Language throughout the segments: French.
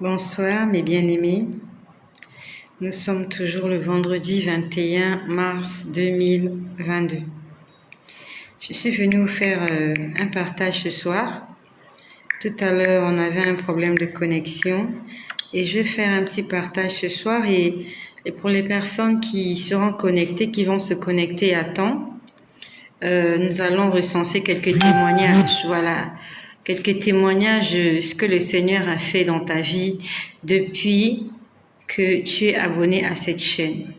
Bonsoir mes bien-aimés, nous sommes toujours le vendredi 21 mars 2022. Je suis venue vous faire un partage ce soir. Tout à l'heure on avait un problème de connexion et je vais faire un petit partage ce soir et pour les personnes qui seront connectées, qui vont se connecter à temps, nous allons recenser quelques témoignages, voilà. Quelques témoignages de ce que le Seigneur a fait dans ta vie depuis que tu es abonné à cette chaîne.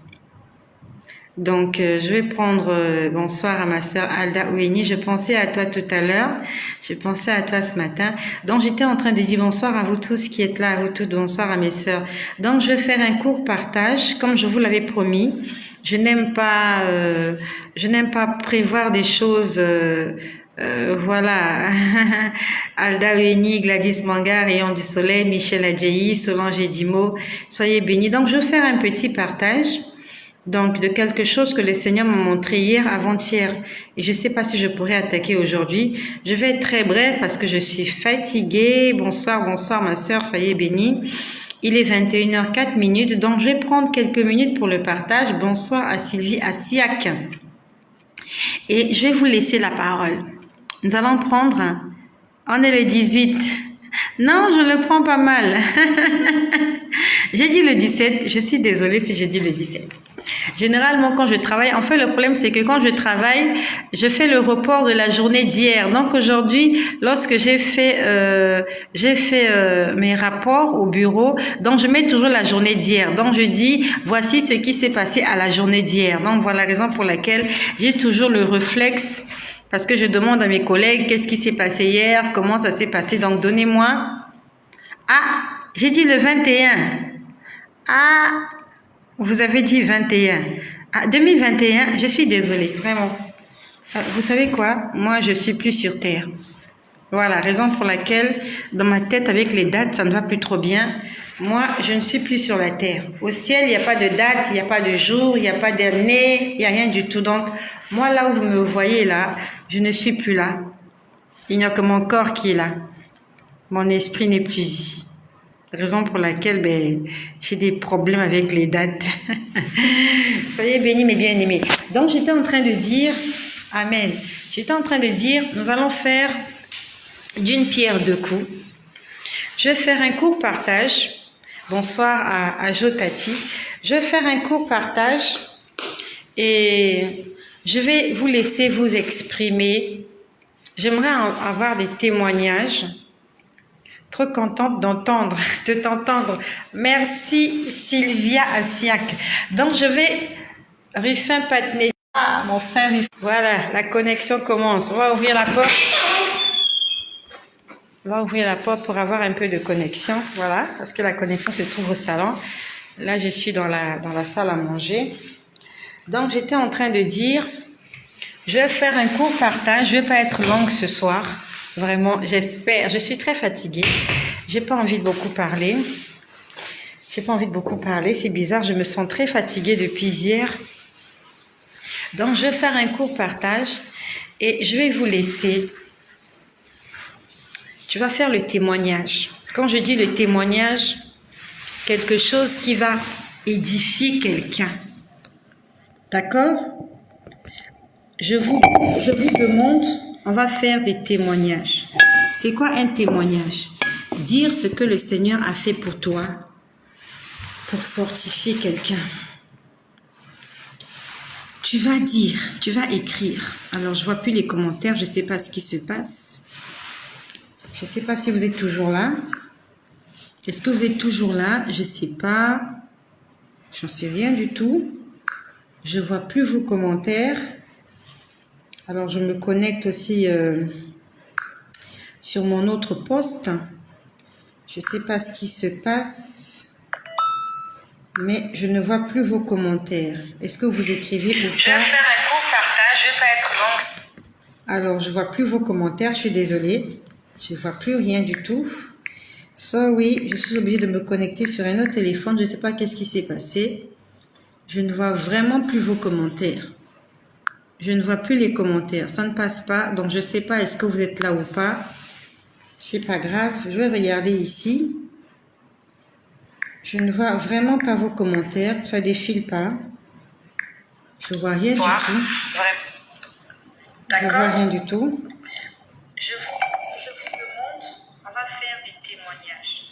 Donc, je vais prendre bonsoir à ma sœur Alda Oueni. Je pensais à toi tout à l'heure. Je pensais à toi ce matin. Donc, j'étais en train de dire bonsoir à vous tous qui êtes là, à vous toutes. Bonsoir à mes sœurs. Donc, je vais faire un court partage, comme je vous l'avais promis. Je n'aime pas prévoir des choses. Voilà. Alda Oueni, Gladys Manga, Rayon du Soleil, Michel Adjayi, Solange Edimo. Soyez bénis. Donc, je vais faire un petit partage. Donc, de quelque chose que le Seigneur m'a montré hier, avant-hier. Et je ne sais pas si je pourrais attaquer aujourd'hui. Je vais être très bref parce que je suis fatiguée. Bonsoir, bonsoir ma sœur, soyez bénis. Il est 21h04. Donc, je vais prendre quelques minutes pour le partage. Bonsoir à Sylvie Assiac. Et je vais vous laisser la parole. Nous allons prendre... On est le 18. Non, je le prends pas mal. J'ai dit le 17. Je suis désolée si j'ai dit le 17. Généralement, quand je travaille, en fait, le problème, c'est que quand je travaille, je fais le report de la journée d'hier. Donc, aujourd'hui, lorsque j'ai fait mes rapports au bureau, donc je mets toujours la journée d'hier. Donc, je dis, voici ce qui s'est passé à la journée d'hier. Donc, voilà la raison pour laquelle j'ai toujours le réflexe, parce que je demande à mes collègues, qu'est-ce qui s'est passé hier, comment ça s'est passé. Donc, donnez-moi. Ah, j'ai dit le 21. Ah, vous avez dit 21. Ah, 2021, je suis désolée, vraiment. Vous savez quoi? Moi, je suis plus sur Terre. Voilà, raison pour laquelle, dans ma tête, avec les dates, ça ne va plus trop bien. Moi, je ne suis plus sur la Terre. Au ciel, il n'y a pas de date, il n'y a pas de jour, il n'y a pas d'année, il n'y a rien du tout. Donc, moi, là où vous me voyez, là, je ne suis plus là. Il n'y a que mon corps qui est là. Mon esprit n'est plus ici. Raison pour laquelle j'ai des problèmes avec les dates. Soyez bénis mes bien-aimés. Donc j'étais en train de dire, Amen, j'étais en train de dire, nous allons faire d'une pierre deux coups. Je vais faire un court partage. Bonsoir à Jotati. Je vais faire un court partage et je vais vous laisser vous exprimer. J'aimerais avoir des témoignages. Trop contente de t'entendre. Merci Sylvia Assiac. Donc je vais Ruffin Patné. Ah, mon frère. Voilà, la connexion commence. On va ouvrir la porte. On va ouvrir la porte pour avoir un peu de connexion. Voilà, parce que la connexion se trouve au salon. Là, je suis dans la salle à manger. Donc j'étais en train de dire, je vais faire un court partage. Je vais pas être longue ce soir. Vraiment, j'espère. Je suis très fatiguée. J'ai pas envie de beaucoup parler. C'est bizarre. Je me sens très fatiguée depuis hier. Donc, je vais faire un court partage et je vais vous laisser. Tu vas faire le témoignage. Quand je dis le témoignage, quelque chose qui va édifier quelqu'un. D'accord? Je vous demande, on va faire des témoignages. C'est quoi un témoignage? Dire ce que le Seigneur a fait pour toi, pour fortifier quelqu'un. Tu vas dire, tu vas écrire. Alors, je vois plus les commentaires, je ne sais pas ce qui se passe. Je ne sais pas si vous êtes toujours là. Est-ce que vous êtes toujours là? Je ne sais pas. J'en sais rien du tout. Je ne vois plus vos commentaires. Alors, je me connecte aussi sur mon autre poste. Je ne sais pas ce qui se passe, mais je ne vois plus vos commentaires. Est-ce que vous écrivez ou pas? Je vais faire un court partage, je ne vais pas être longue. Alors, je ne vois plus vos commentaires, je suis désolée. Je ne vois plus rien du tout. Sorry, je suis obligée de me connecter sur un autre téléphone. Je ne sais pas qu'est-ce qui s'est passé. Je ne vois vraiment plus vos commentaires. Je ne vois plus les commentaires. Ça ne passe pas, donc je ne sais pas est-ce que vous êtes là ou pas. C'est pas grave, je vais regarder ici. Je ne vois vraiment pas vos commentaires. Ça défile pas. Je vois rien du tout. Je vois rien du tout. Je vous demande, on va faire des témoignages.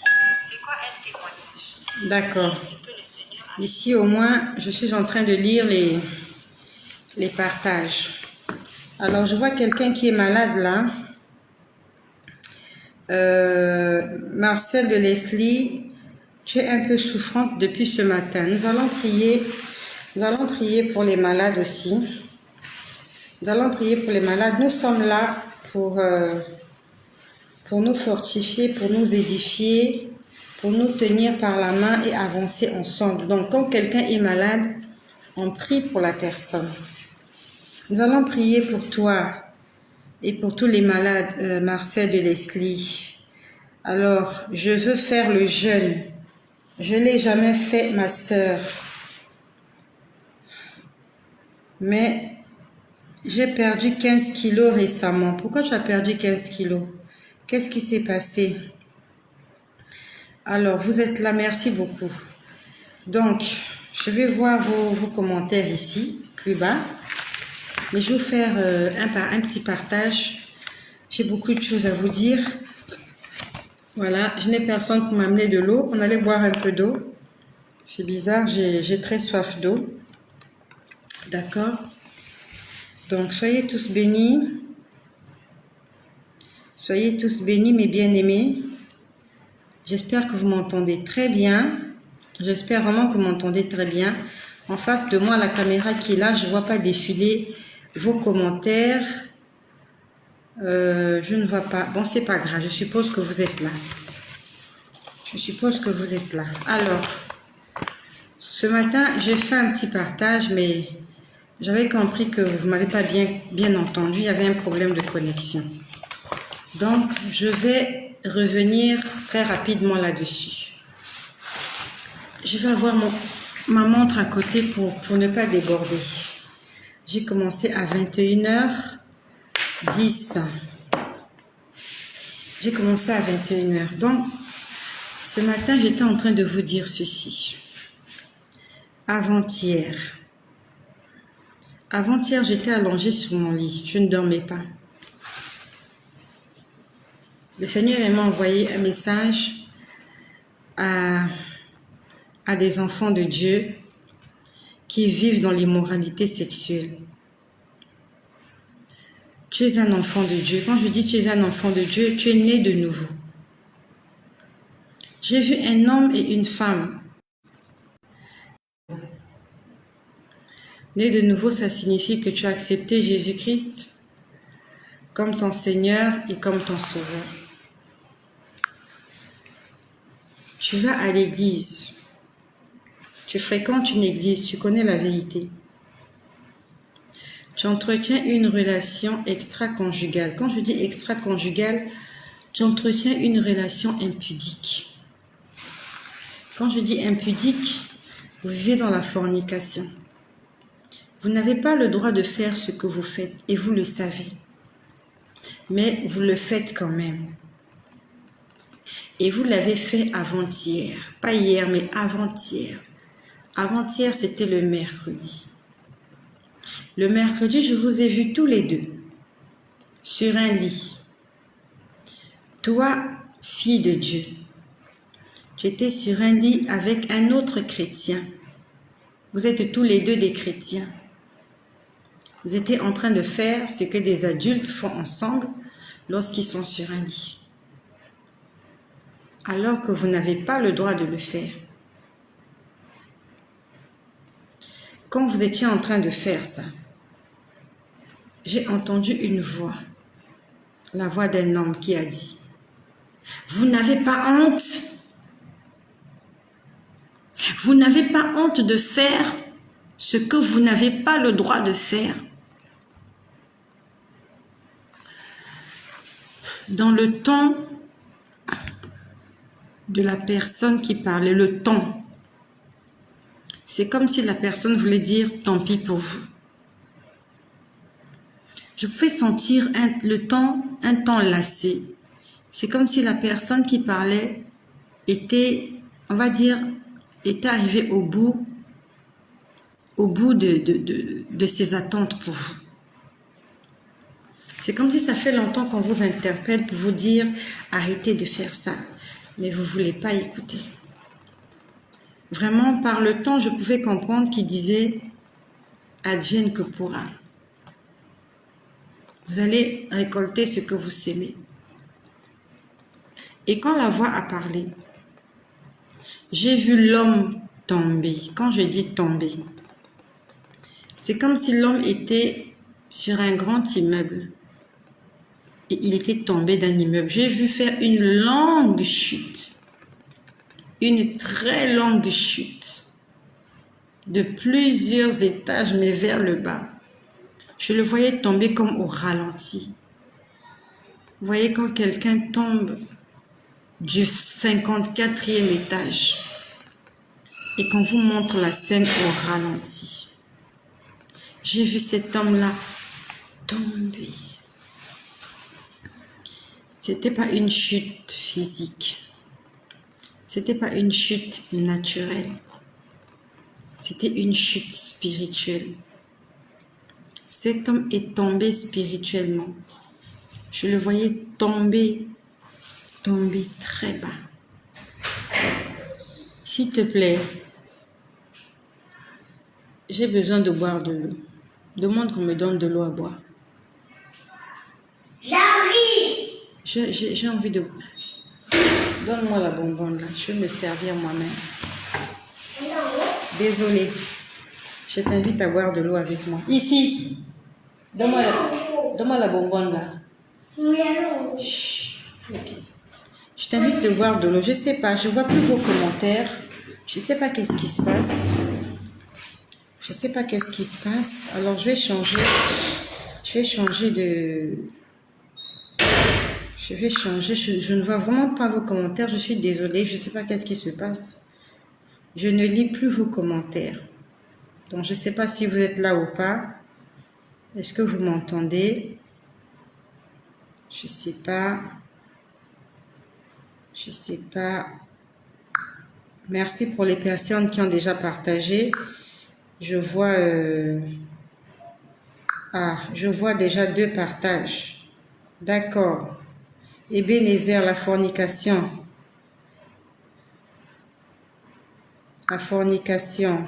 C'est quoi un témoignage? D'accord. Ici, au moins, je suis en train de lire les partages. Alors, je vois quelqu'un qui est malade là. Marcel de Leslie, tu es un peu souffrante depuis ce matin. Nous allons prier pour les malades aussi. Nous allons prier pour les malades. Nous sommes là pour nous fortifier, pour nous édifier, pour nous tenir par la main et avancer ensemble. Donc, quand quelqu'un est malade, on prie pour la personne. Nous allons prier pour toi et pour tous les malades, Marcel de Leslie. Alors, je veux faire le jeûne. Je ne l'ai jamais fait, ma sœur. Mais j'ai perdu 15 kilos récemment. Pourquoi tu as perdu 15 kilos? Qu'est-ce qui s'est passé? Alors, vous êtes là, merci beaucoup. Donc, je vais voir vos commentaires ici, plus bas. Mais je vais vous faire un petit partage. J'ai beaucoup de choses à vous dire. Voilà, je n'ai personne pour m'amener de l'eau. On allait boire un peu d'eau. C'est bizarre, j'ai très soif d'eau. D'accord? Donc, soyez tous bénis. Soyez tous bénis, mes bien-aimés. J'espère que vous m'entendez très bien. J'espère vraiment que vous m'entendez très bien. En face de moi, la caméra qui est là, je ne vois pas défiler vos commentaires. Je ne vois pas. Bon, c'est pas grave. Je suppose que vous êtes là. Je suppose que vous êtes là. Alors, ce matin, j'ai fait un petit partage, mais j'avais compris que vous ne m'avez pas bien entendu. Il y avait un problème de connexion. Donc, je vais revenir très rapidement là-dessus. Je vais avoir ma montre à côté pour ne pas déborder. J'ai commencé à 21h10. J'ai commencé à 21h. Donc, ce matin, j'étais en train de vous dire ceci. Avant-hier, j'étais allongée sur mon lit. Je ne dormais pas. Le Seigneur m'a envoyé un message à des enfants de Dieu qui vivent dans l'immoralité sexuelle. Tu es un enfant de Dieu. Quand je dis tu es un enfant de Dieu, tu es né de nouveau. J'ai vu un homme et une femme. Né de nouveau, ça signifie que tu as accepté Jésus-Christ comme ton Seigneur et comme ton Sauveur. Tu vas à l'église. Tu fréquentes une église, tu connais la vérité. Tu entretiens une relation extra-conjugale. Quand je dis extra-conjugale, tu entretiens une relation impudique. Quand je dis impudique, vous vivez dans la fornication. Vous n'avez pas le droit de faire ce que vous faites et vous le savez. Mais vous le faites quand même. Et vous l'avez fait avant-hier. Pas hier, mais avant-hier. Avant-hier, c'était le mercredi. Le mercredi, je vous ai vus tous les deux sur un lit. Toi, fille de Dieu, tu étais sur un lit avec un autre chrétien. Vous êtes tous les deux des chrétiens. Vous étiez en train de faire ce que des adultes font ensemble lorsqu'ils sont sur un lit. Alors que vous n'avez pas le droit de le faire. Quand vous étiez en train de faire ça, j'ai entendu une voix, la voix d'un homme qui a dit « Vous n'avez pas honte? Vous n'avez pas honte de faire ce que vous n'avez pas le droit de faire? » Dans le temps de la personne qui parlait, le ton, c'est comme si la personne voulait dire « tant pis pour vous ». Je pouvais sentir un temps lassé. C'est comme si la personne qui parlait était, on va dire, était arrivé au bout de ses attentes pour vous. C'est comme si ça fait longtemps qu'on vous interpelle pour vous dire arrêtez de faire ça, mais vous ne voulez pas écouter. Vraiment, par le temps, je pouvais comprendre qu'il disait advienne que pourra. Vous allez récolter ce que vous sémez. Et quand la voix a parlé, j'ai vu l'homme tomber. Quand je dis tomber, c'est comme si l'homme était sur un grand immeuble. Et il était tombé d'un immeuble. J'ai vu faire une longue chute. Une très longue chute. De plusieurs étages, mais vers le bas. Je le voyais tomber comme au ralenti. Vous voyez quand quelqu'un tombe du 54e étage et qu'on vous montre la scène au ralenti. J'ai vu cet homme-là tomber. C'était pas une chute physique. C'était pas une chute naturelle. C'était une chute spirituelle. Cet homme est tombé spirituellement. Je le voyais tomber très bas. S'il te plaît, j'ai besoin de boire de l'eau. Demande qu'on me donne de l'eau à boire. J'arrive. J'ai envie de... Donne-moi la bonbonne là, je vais me servir moi-même. Désolée. Je t'invite à boire de l'eau avec moi. Ici. Donne-moi la bonbonne là. Oui, allons. Chut. Ok. Je t'invite de boire de l'eau. Je sais pas, je vois plus vos commentaires. Je sais pas qu'est-ce qui se passe. Je sais pas qu'est-ce qui se passe. Alors je vais changer de... Je ne vois vraiment pas vos commentaires. Je suis désolée. Je ne sais pas qu'est-ce qui se passe. Je ne lis plus vos commentaires. Donc, je ne sais pas si vous êtes là ou pas. Est-ce que vous m'entendez? Je ne sais pas. Je ne sais pas. Merci pour les personnes qui ont déjà partagé. Je vois... je vois déjà 2 partages. D'accord. Ebenezer, la fornication. La fornication.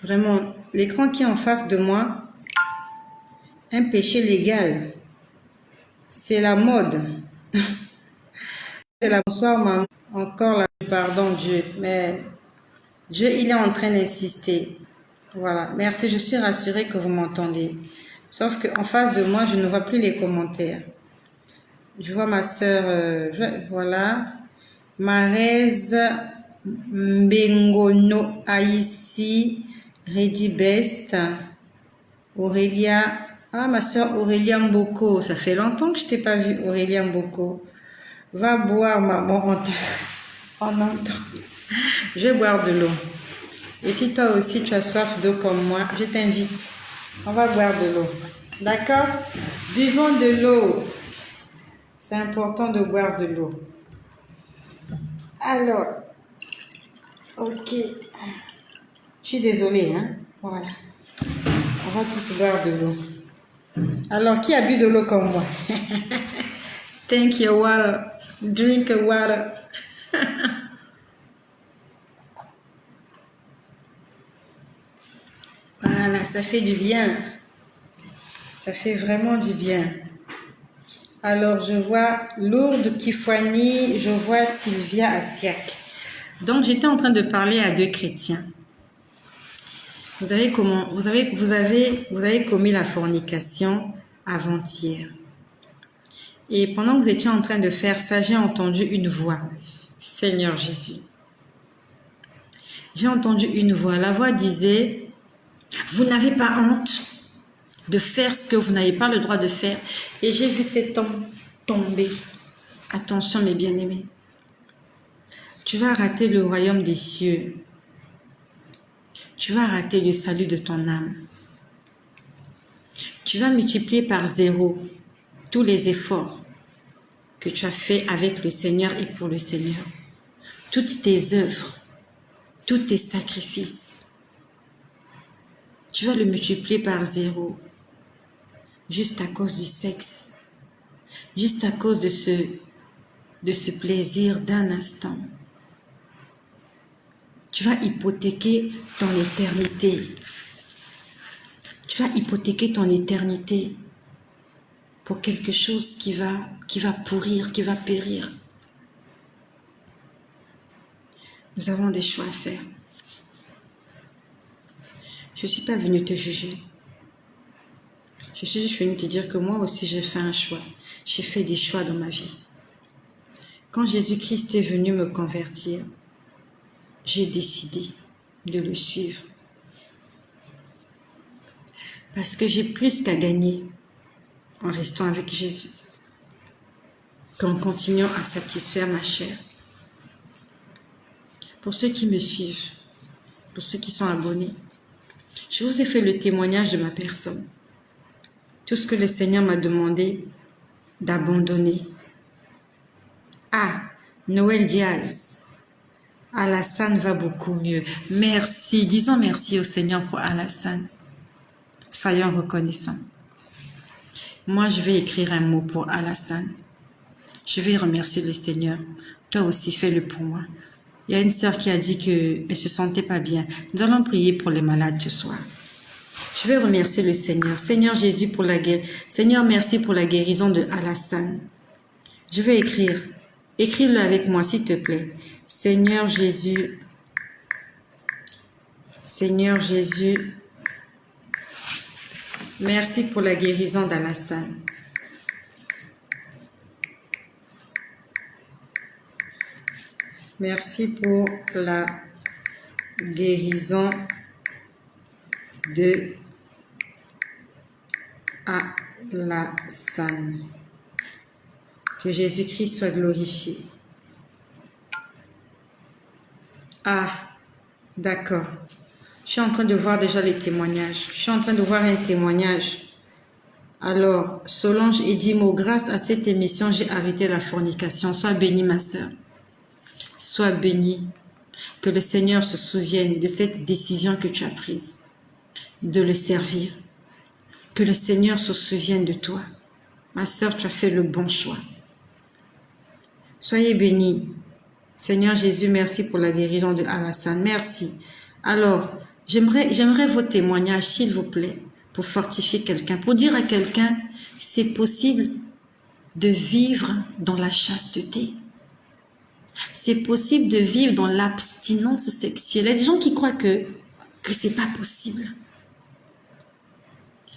Vraiment, l'écran qui est en face de moi, un péché légal. C'est la mode. C'est la bonsoir, maman. Encore là, pardon Dieu. Mais Dieu, il est en train d'insister. Voilà. Merci, je suis rassurée que vous m'entendez. Sauf qu'en face de moi, je ne vois plus les commentaires. Je vois ma sœur, voilà. Marez Mbengono Aïssi, Redi Best, Aurélia. Ah, ma sœur Aurélia Mboko. Ça fait longtemps que je t'ai pas vue, Aurélia Mboko. Va boire, maman, en entrant. Je vais boire de l'eau. Et si toi aussi tu as soif d'eau comme moi, je t'invite. On va boire de l'eau. D'accord? Buvons de l'eau. C'est important de boire de l'eau. Alors, ok. Je suis désolée, hein. Voilà. On va tous boire de l'eau. Alors, qui a bu de l'eau comme moi? Thank you, water. Drink water. Voilà, ça fait du bien. Ça fait vraiment du bien. Alors, je vois Lourdes Kifwani, je vois Sylvia Asiak. Donc, j'étais en train de parler à 2 chrétiens. Vous avez commis la fornication avant-hier. Et pendant que vous étiez en train de faire ça, j'ai entendu une voix. Seigneur Jésus. J'ai entendu une voix. La voix disait, vous n'avez pas honte de faire ce que vous n'avez pas le droit de faire. Et j'ai vu cet homme tomber. Attention mes bien-aimés. Tu vas rater le royaume des cieux. Tu vas rater le salut de ton âme. Tu vas multiplier par 0 tous les efforts que tu as fait avec le Seigneur et pour le Seigneur. toutes tes œuvres, tous tes sacrifices, tu vas le multiplier par 0, juste à cause du sexe, juste à cause de ce plaisir d'un instant. Tu vas hypothéquer ton éternité. Tu vas hypothéquer ton éternité pour quelque chose qui va pourrir, qui va périr. Nous avons des choix à faire. Je ne suis pas venue te juger. Je suis juste venue te dire que moi aussi j'ai fait un choix. J'ai fait des choix dans ma vie. Quand Jésus-Christ est venu me convertir, j'ai décidé de le suivre. Parce que j'ai plus qu'à gagner en restant avec Jésus qu'en continuant à satisfaire ma chair. Pour ceux qui me suivent, pour ceux qui sont abonnés, je vous ai fait le témoignage de ma personne. Tout ce que le Seigneur m'a demandé d'abandonner. Ah, Noël Diaz, Alassane va beaucoup mieux. Merci, disons merci au Seigneur pour Alassane. Soyons reconnaissants. Moi, je vais écrire un mot pour Alassane. Je vais remercier le Seigneur. Toi aussi, fais-le pour moi. Il y a une sœur qui a dit qu'elle ne se sentait pas bien. Nous allons prier pour les malades ce soir. Je vais remercier le Seigneur. Seigneur Jésus pour la guérison. Seigneur, merci pour la guérison de Alassane. Je vais écrire. Écris-le avec moi, s'il te plaît. Seigneur Jésus. Seigneur Jésus. Merci pour la guérison d'Alassane. Merci pour la guérison de Alassane. Que Jésus-Christ soit glorifié. Ah, d'accord. Je suis en train de voir déjà les témoignages. Je suis en train de voir un témoignage. Alors, Solange Edimo, grâce à cette émission, j'ai arrêté la fornication. Sois bénie, ma sœur. Sois bénie. Que le Seigneur se souvienne de cette décision que tu as prise, de le servir. Que le Seigneur se souvienne de toi. Ma sœur, tu as fait le bon choix. Soyez bénis. Seigneur Jésus, merci pour la guérison de Alassane. Merci. Alors, j'aimerais vos témoignages, s'il vous plaît, pour fortifier quelqu'un, pour dire à quelqu'un, c'est possible de vivre dans la chasteté. C'est possible de vivre dans l'abstinence sexuelle. Il y a des gens qui croient que c'est pas possible.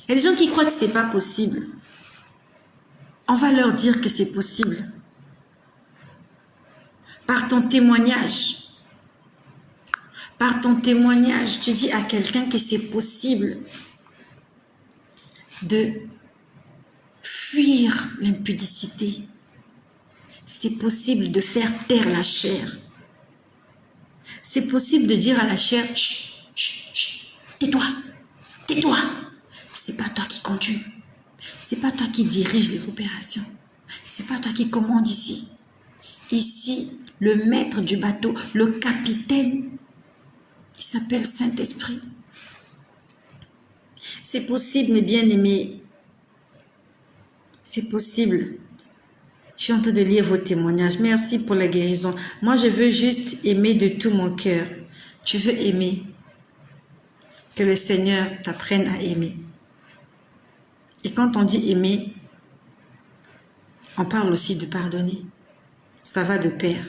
Il y a des gens qui croient que c'est pas possible. On va leur dire que c'est possible. Par ton témoignage. Par ton témoignage, tu dis à quelqu'un que c'est possible de fuir l'impudicité. C'est possible de faire taire la chair. C'est possible de dire à la chair, chut, chut, chut, tais-toi, tais-toi. C'est pas toi qui conduis. C'est pas toi qui dirige les opérations. C'est pas toi qui commande ici. Ici, le maître du bateau, le capitaine, il s'appelle Saint-Esprit. C'est possible, mes bien-aimés. C'est possible. Je suis en train de lire vos témoignages. Merci pour la guérison. Moi, je veux juste aimer de tout mon cœur. Tu veux aimer. Que le Seigneur t'apprenne à aimer. Et quand on dit aimer, on parle aussi de pardonner. Ça va de pair.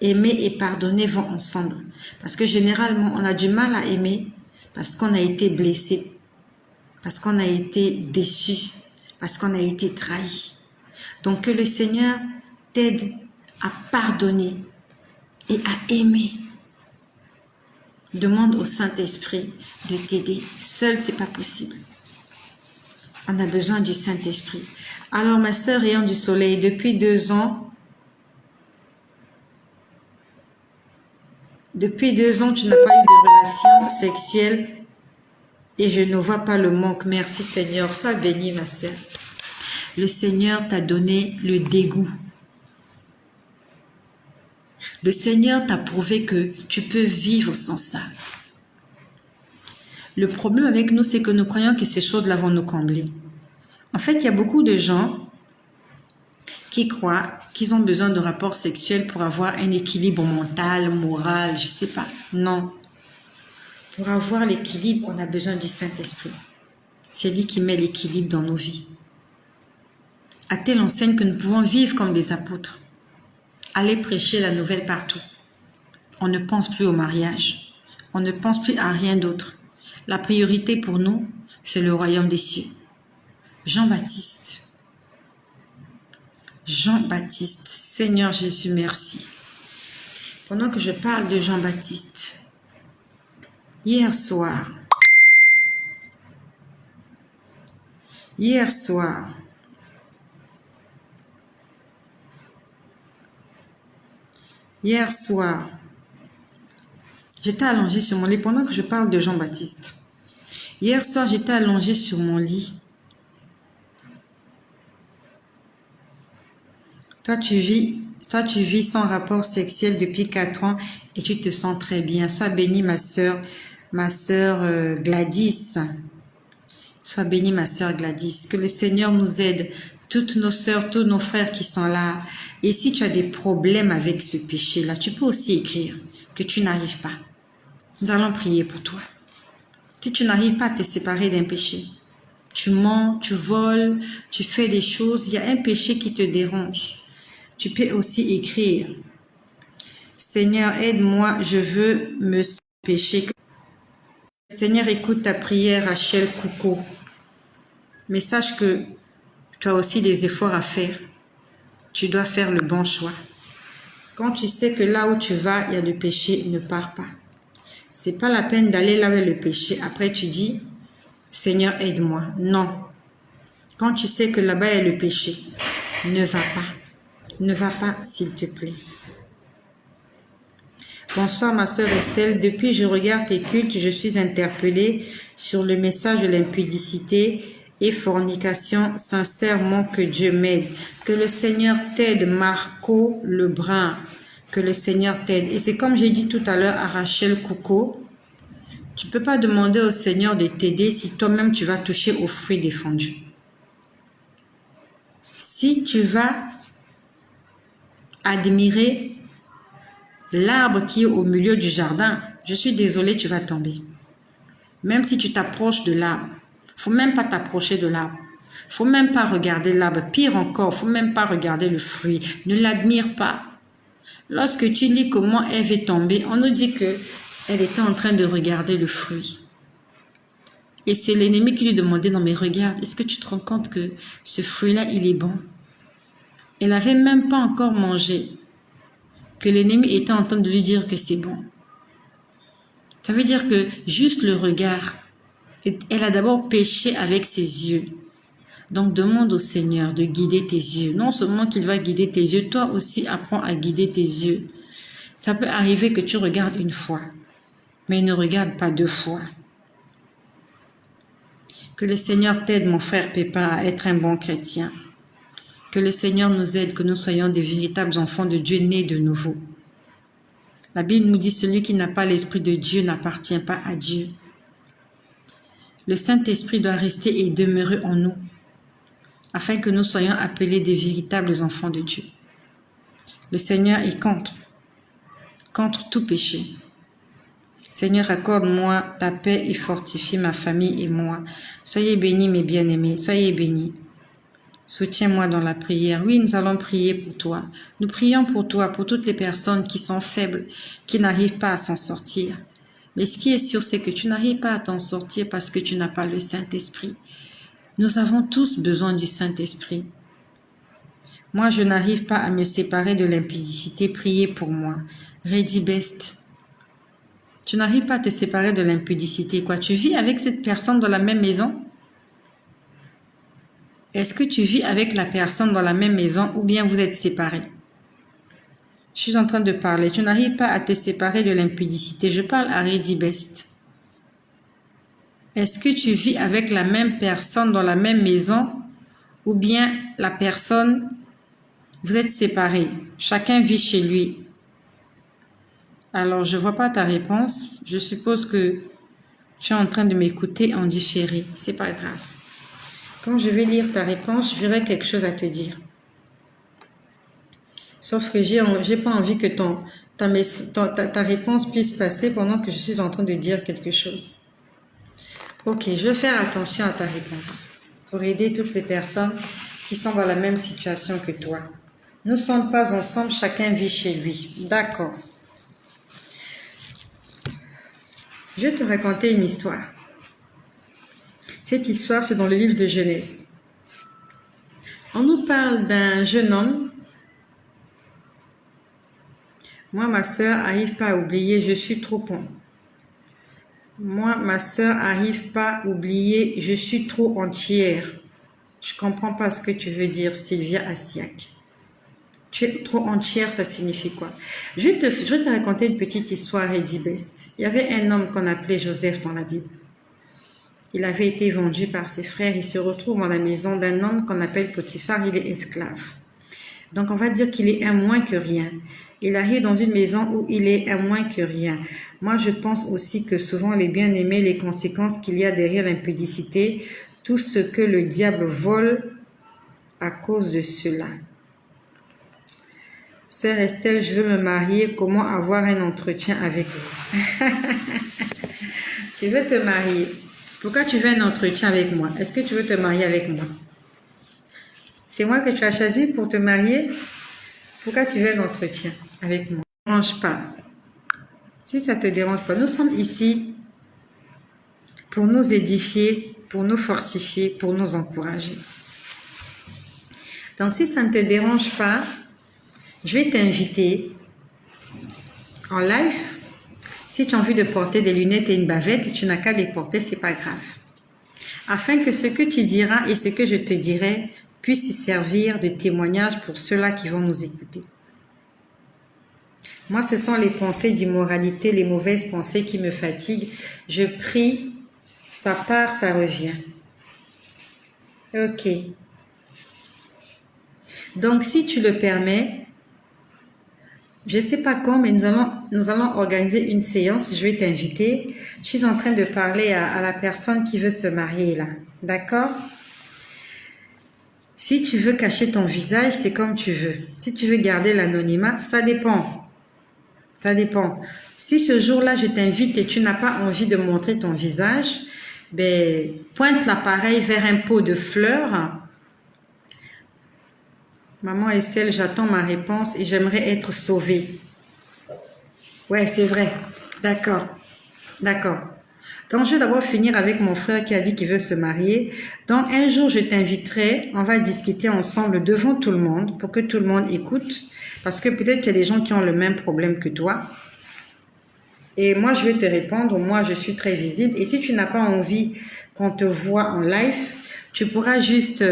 Aimer et pardonner vont ensemble. Parce que généralement, on a du mal à aimer parce qu'on a été blessé, parce qu'on a été déçu, parce qu'on a été trahi. Donc que le Seigneur t'aide à pardonner et à aimer. Demande au Saint-Esprit de t'aider. Seul, c'est pas possible. On a besoin du Saint-Esprit. Alors, ma sœur Rayon du Soleil, depuis 2 ans, tu n'as pas eu de relation sexuelle et je ne vois pas le manque. Merci Seigneur. Sois bénie, ma sœur. Le Seigneur t'a donné le dégoût. Le Seigneur t'a prouvé que tu peux vivre sans ça. Le problème avec nous, c'est que nous croyons que ces choses-là vont nous combler. En fait, il y a beaucoup de gens qui croient qu'ils ont besoin de rapports sexuels pour avoir un équilibre mental, moral, je sais pas. Non. Pour avoir l'équilibre, on a besoin du Saint-Esprit. C'est lui qui met l'équilibre dans nos vies. À telle enseigne que nous pouvons vivre comme des apôtres. Aller prêcher la nouvelle partout. On ne pense plus au mariage. On ne pense plus à rien d'autre. La priorité pour nous, c'est le royaume des cieux. Jean-Baptiste. Jean-Baptiste. Seigneur Jésus, merci. Pendant que je parle de Jean-Baptiste, hier soir, j'étais allongée sur mon lit pendant que je parle de Jean-Baptiste. Hier soir, j'étais allongée sur mon lit. Toi, tu vis sans rapport sexuel depuis 4 ans et tu te sens très bien. Sois bénie, ma sœur Gladys. Sois bénie, ma sœur Gladys. Que le Seigneur nous aide, toutes nos sœurs, tous nos frères qui sont là. Et si tu as des problèmes avec ce péché-là, tu peux aussi écrire que tu n'arrives pas. Nous allons prier pour toi. Si tu n'arrives pas à te séparer d'un péché, tu mens, tu voles, tu fais des choses, il y a un péché qui te dérange. Tu peux aussi écrire. Seigneur, aide-moi, je veux me pécher. Seigneur, écoute ta prière, Rachel Coucou. Mais sache que tu as aussi des efforts à faire. Tu dois faire le bon choix. Quand tu sais que là où tu vas, il y a le péché, ne pars pas. C'est pas la peine d'aller là où il y a le péché. Après, tu dis, Seigneur, aide-moi. Non. Quand tu sais que là-bas, il y a le péché, ne va pas. Ne va pas, s'il te plaît. Bonsoir, ma sœur Estelle. Depuis je regarde tes cultes, je suis interpellée sur le message de l'impudicité et fornication. Sincèrement, que Dieu m'aide. Que le Seigneur t'aide, Marco Lebrun. Que le Seigneur t'aide. Et c'est comme j'ai dit tout à l'heure à Rachel Coucou, tu ne peux pas demander au Seigneur de t'aider si toi-même tu vas toucher aux fruits défendus. Si tu vas admirer l'arbre qui est au milieu du jardin, je suis désolée, tu vas tomber. Même si tu t'approches de l'arbre, faut même pas t'approcher de l'arbre. Faut même pas regarder l'arbre. Pire encore, faut même pas regarder le fruit. Ne l'admire pas. Lorsque tu lis comment Ève est tombée, on nous dit que elle était en train de regarder le fruit. Et c'est l'ennemi qui lui demandait, non mais regarde, est-ce que tu te rends compte que ce fruit-là, il est bon? Elle n'avait même pas encore mangé, que l'ennemi était en train de lui dire que c'est bon. Ça veut dire que juste le regard, elle a d'abord péché avec ses yeux. Donc demande au Seigneur de guider tes yeux. Non seulement qu'il va guider tes yeux, toi aussi apprends à guider tes yeux. Ça peut arriver que tu regardes une fois, mais ne regarde pas 2 fois. Que le Seigneur t'aide, mon frère Pépin, à être un bon chrétien. Que le Seigneur nous aide, que nous soyons des véritables enfants de Dieu nés de nouveau. La Bible nous dit, celui qui n'a pas l'Esprit de Dieu n'appartient pas à Dieu. Le Saint-Esprit doit rester et demeurer en nous, afin que nous soyons appelés des véritables enfants de Dieu. Le Seigneur est contre tout péché. Seigneur, accorde-moi ta paix et fortifie ma famille et moi. Soyez bénis, mes bien-aimés, soyez bénis. Soutiens-moi dans la prière. Oui, nous allons prier pour toi. Nous prions pour toi, pour toutes les personnes qui sont faibles, qui n'arrivent pas à s'en sortir. Mais ce qui est sûr, c'est que tu n'arrives pas à t'en sortir parce que tu n'as pas le Saint-Esprit. Nous avons tous besoin du Saint-Esprit. Moi, je n'arrive pas à me séparer de l'impudicité. Priez pour moi. Ready Best. Tu n'arrives pas à te séparer de l'impudicité. Quoi, tu vis avec cette personne dans la même maison? Est-ce que tu vis avec la personne dans la même maison ou bien vous êtes séparés? Je suis en train de parler. Tu n'arrives pas à te séparer de l'impudicité. Je parle à Ready Best. Est-ce que tu vis avec la même personne dans la même maison ou bien la personne, vous êtes séparés, chacun vit chez lui. Alors, je vois pas ta réponse. Je suppose que tu es en train de m'écouter en différé. C'est pas grave. Quand je vais lire ta réponse, j'aurai quelque chose à te dire. Sauf que j'ai pas envie que ta réponse puisse passer pendant que je suis en train de dire quelque chose. Ok, je vais faire attention à ta réponse pour aider toutes les personnes qui sont dans la même situation que toi. Nous ne sommes pas ensemble, chacun vit chez lui. D'accord. Je vais te raconter une histoire. Cette histoire, c'est dans le livre de Genèse. On nous parle d'un jeune homme. Moi, ma sœur, n'arrive pas à oublier, je suis trop con. Moi, ma sœur, n'arrive pas à oublier, je suis trop entière. Je comprends pas ce que tu veux dire, Sylvia Assiak. Tu es trop entière, ça signifie quoi? Je vais te raconter une petite histoire, Eddie Best. Il y avait un homme qu'on appelait Joseph dans la Bible. Il avait été vendu par ses frères. Il se retrouve dans la maison d'un homme qu'on appelle Potiphar. Il est esclave. Donc, on va dire qu'il est un moins que rien. Il arrive dans une maison où il est un moins que rien. Moi, je pense aussi que souvent, les bien-aimés, les conséquences qu'il y a derrière l'impudicité, tout ce que le diable vole à cause de cela. Sœur Estelle, je veux me marier. Comment avoir un entretien avec vous? Tu veux te marier. Pourquoi tu veux un entretien avec moi? Est-ce que tu veux te marier avec moi? C'est moi que tu as choisi pour te marier? Pourquoi tu veux un entretien avec moi? Ça ne te dérange pas. Si ça ne te dérange pas, nous sommes ici pour nous édifier, pour nous fortifier, pour nous encourager. Donc si ça ne te dérange pas, je vais t'inviter en live. Si tu as envie de porter des lunettes et une bavette et tu n'as qu'à les porter, c'est pas grave. Afin que ce que tu diras et ce que je te dirai puisse y servir de témoignage pour ceux-là qui vont nous écouter. Moi, ce sont les pensées d'immoralité, les mauvaises pensées qui me fatiguent. Je prie, ça part, ça revient. Ok. Donc, si tu le permets, je ne sais pas quand, mais nous allons organiser une séance. Je vais t'inviter. Je suis en train de parler à la personne qui veut se marier là. D'accord? Si tu veux cacher ton visage, c'est comme tu veux. Si tu veux garder l'anonymat, ça dépend. Ça dépend. Si ce jour-là, je t'invite et tu n'as pas envie de montrer ton visage, ben, pointe l'appareil vers un pot de fleurs. Maman Estelle, j'attends ma réponse et j'aimerais être sauvée. Ouais, c'est vrai. D'accord. D'accord. Donc, je vais d'abord finir avec mon frère qui a dit qu'il veut se marier. Donc, un jour, je t'inviterai. On va discuter ensemble devant tout le monde pour que tout le monde écoute. Parce que peut-être qu'il y a des gens qui ont le même problème que toi. Et moi, je vais te répondre. Moi, je suis très visible. Et si tu n'as pas envie qu'on te voit en live, tu pourras juste...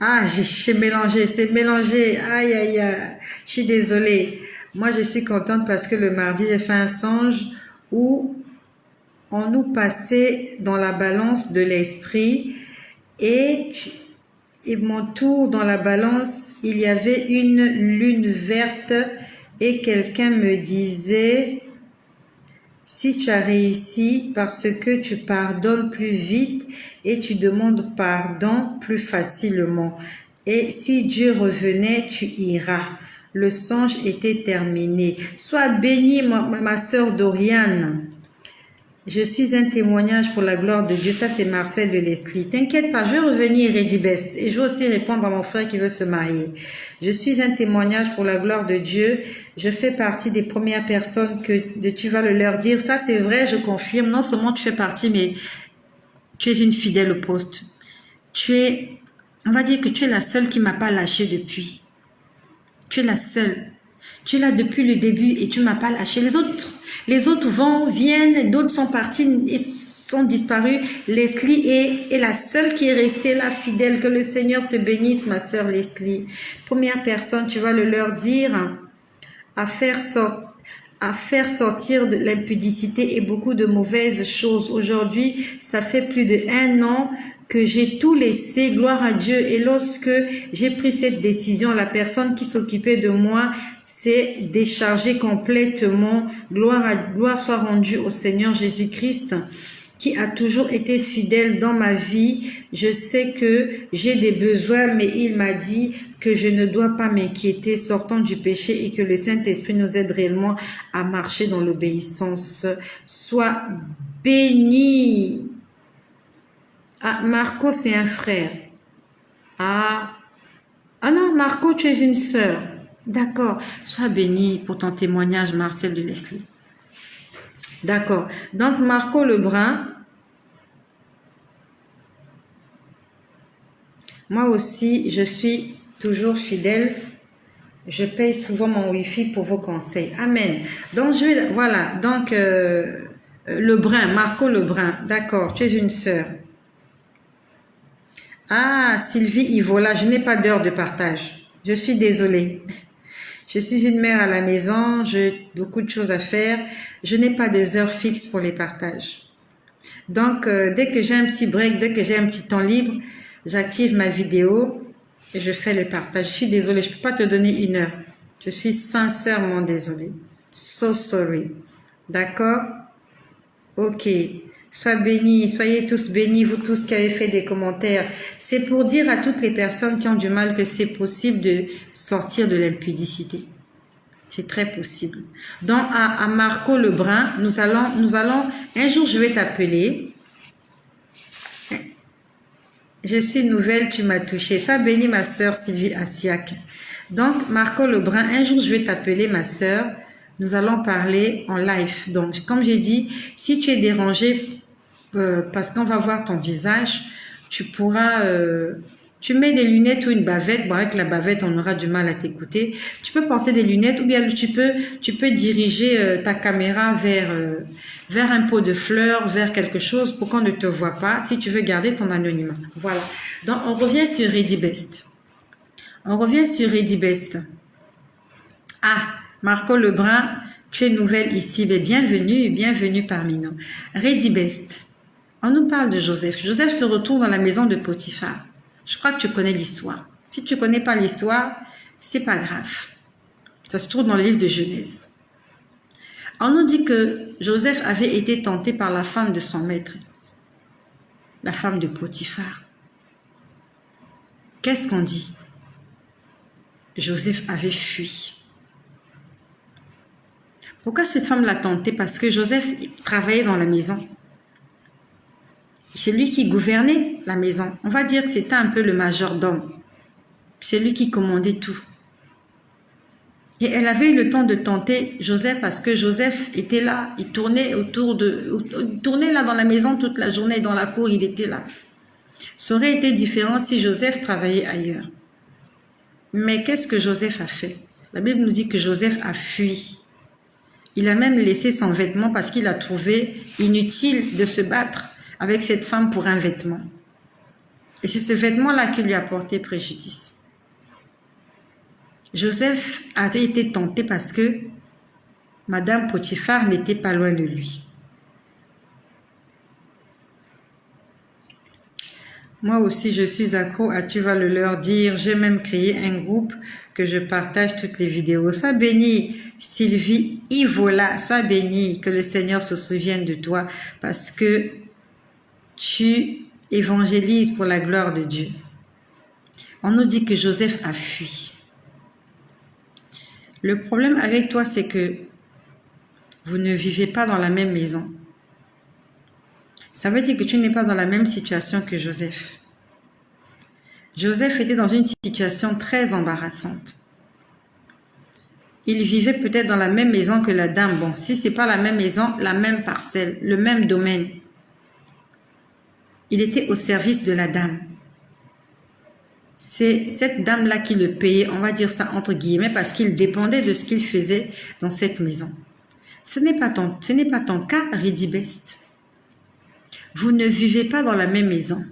Ah, j'ai mélangé, c'est mélangé. Aïe, aïe, aïe. Je suis désolée. Moi, je suis contente parce que le mardi, j'ai fait un songe où on nous passait dans la balance de l'esprit et mon tour dans la balance, il y avait une lune verte et quelqu'un me disait... Si tu as réussi parce que tu pardonnes plus vite et tu demandes pardon plus facilement. Et si Dieu revenait, tu iras. Le songe était terminé. Sois bénie, ma sœur Doriane. Je suis un témoignage pour la gloire de Dieu. Ça, c'est Marcel de Leslie. T'inquiète pas, je vais revenir, Eddie Best. Et je vais aussi répondre à mon frère qui veut se marier. Je suis un témoignage pour la gloire de Dieu. Je fais partie des premières personnes que tu vas le leur dire. Ça, c'est vrai, je confirme. Non seulement tu fais partie, mais tu es une fidèle au poste. On va dire que tu es la seule qui m'a pas lâché depuis. Tu es la seule. Tu es là depuis le début et tu m'as pas lâché. Les autres viennent, d'autres sont partis et sont disparus. Leslie est la seule qui est restée là, fidèle. Que le Seigneur te bénisse, ma sœur Leslie. Première personne, tu vas le leur dire, à faire à faire sortir de l'impudicité et beaucoup de mauvaises choses. Aujourd'hui, ça fait plus d'1 an que j'ai tout laissé, gloire à Dieu. Et lorsque j'ai pris cette décision, la personne qui s'occupait de moi s'est déchargée complètement. Gloire soit rendue au Seigneur Jésus-Christ, qui a toujours été fidèle dans ma vie. Je sais que j'ai des besoins, mais il m'a dit que je ne dois pas m'inquiéter sortant du péché et que le Saint-Esprit nous aide réellement à marcher dans l'obéissance. Sois béni. Ah, Marco, c'est un frère. Ah non, Marco, tu es une sœur. D'accord. Sois béni pour ton témoignage, Marcel de Leslie. D'accord. Donc, Marco Lebrun, moi aussi, je suis toujours fidèle. Je paye souvent mon Wi-Fi pour vos conseils. Amen. Donc, voilà. Donc, Lebrun, Marco Lebrun. D'accord. Tu es une sœur. Ah, Sylvie Ivola, je n'ai pas d'heure de partage. Je suis désolée. Je suis une mère à la maison, j'ai beaucoup de choses à faire. Je n'ai pas des heures fixes pour les partages. Donc, dès que j'ai un petit break, dès que j'ai un petit temps libre, j'active ma vidéo et je fais le partage. Je suis désolée, je ne peux pas te donner 1 heure. Je suis sincèrement désolée. So sorry. D'accord? Ok. Sois bénis, soyez tous bénis, vous tous qui avez fait des commentaires. C'est pour dire à toutes les personnes qui ont du mal que c'est possible de sortir de l'impudicité. C'est très possible. Donc, à Marco Lebrun, nous allons, un jour je vais t'appeler. Je suis nouvelle, tu m'as touché. Sois bénie, ma sœur Sylvie Assiac. Donc, Marco Lebrun, un jour je vais t'appeler, ma sœur. Nous allons parler en live. Donc, comme j'ai dit, si tu es dérangé parce qu'on va voir ton visage, tu pourras... tu mets des lunettes ou une bavette. Bon, avec la bavette, on aura du mal à t'écouter. Tu peux porter des lunettes ou bien tu peux diriger ta caméra vers un pot de fleurs, vers quelque chose pour qu'on ne te voit pas si tu veux garder ton anonymat. Voilà. Donc, on revient sur Ready Best. Ah, Marco Lebrun, tu es nouvelle ici. Mais bienvenue parmi nous. Ready Best. On nous parle de Joseph. Joseph se retrouve dans la maison de Potiphar. Je crois que tu connais l'histoire. Si tu ne connais pas l'histoire, c'est pas grave. Ça se trouve dans le livre de Genèse. On nous dit que Joseph avait été tenté par la femme de son maître, la femme de Potiphar. Qu'est-ce qu'on dit? Joseph avait fui. Pourquoi cette femme l'a tenté? Parce que Joseph travaillait dans la maison. C'est lui qui gouvernait la maison. On va dire que c'était un peu le majordome. C'est lui qui commandait tout. Et elle avait eu le temps de tenter Joseph parce que Joseph était là. Il tournait là dans la maison toute la journée. Dans la cour, il était là. Ça aurait été différent si Joseph travaillait ailleurs. Mais qu'est-ce que Joseph a fait? La Bible nous dit que Joseph a fui. Il a même laissé son vêtement parce qu'il a trouvé inutile de se battre avec cette femme pour un vêtement. Et c'est ce vêtement-là qui lui a porté préjudice. Joseph a été tenté parce que Madame Potiphar n'était pas loin de lui. Moi aussi, je suis accro à Tu vas le leur dire. J'ai même créé un groupe que je partage toutes les vidéos. Sois bénie, Sylvie Ivola. Sois bénie, que le Seigneur se souvienne de toi parce que tu évangélises pour la gloire de Dieu. On nous dit que Joseph a fui. Le problème avec toi, c'est que vous ne vivez pas dans la même maison. Ça veut dire que tu n'es pas dans la même situation que Joseph. Joseph était dans une situation très embarrassante. Il vivait peut-être dans la même maison que la dame. Bon, si ce n'est pas la même maison, la même parcelle, le même domaine. Il était au service de la dame. C'est cette dame-là qui le payait, on va dire ça entre guillemets, parce qu'il dépendait de ce qu'il faisait dans cette maison. Ce n'est pas ton cas, Ready Best. Vous ne vivez pas dans la même maison.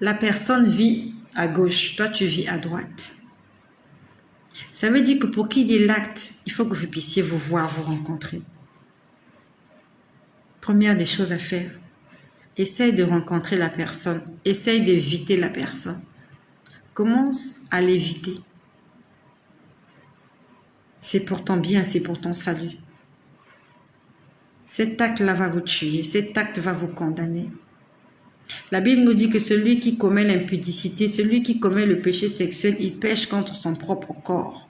La personne vit à gauche, toi tu vis à droite. Ça veut dire que pour qu'il y ait l'acte, il faut que vous puissiez vous voir, vous rencontrer. Première des choses à faire, essaye de rencontrer la personne. Essaye d'éviter la personne. Commence à l'éviter. C'est pour ton bien, c'est pour ton salut. Cet acte-là va vous tuer, cet acte va vous condamner. La Bible nous dit que celui qui commet l'impudicité, celui qui commet le péché sexuel, il pêche contre son propre corps.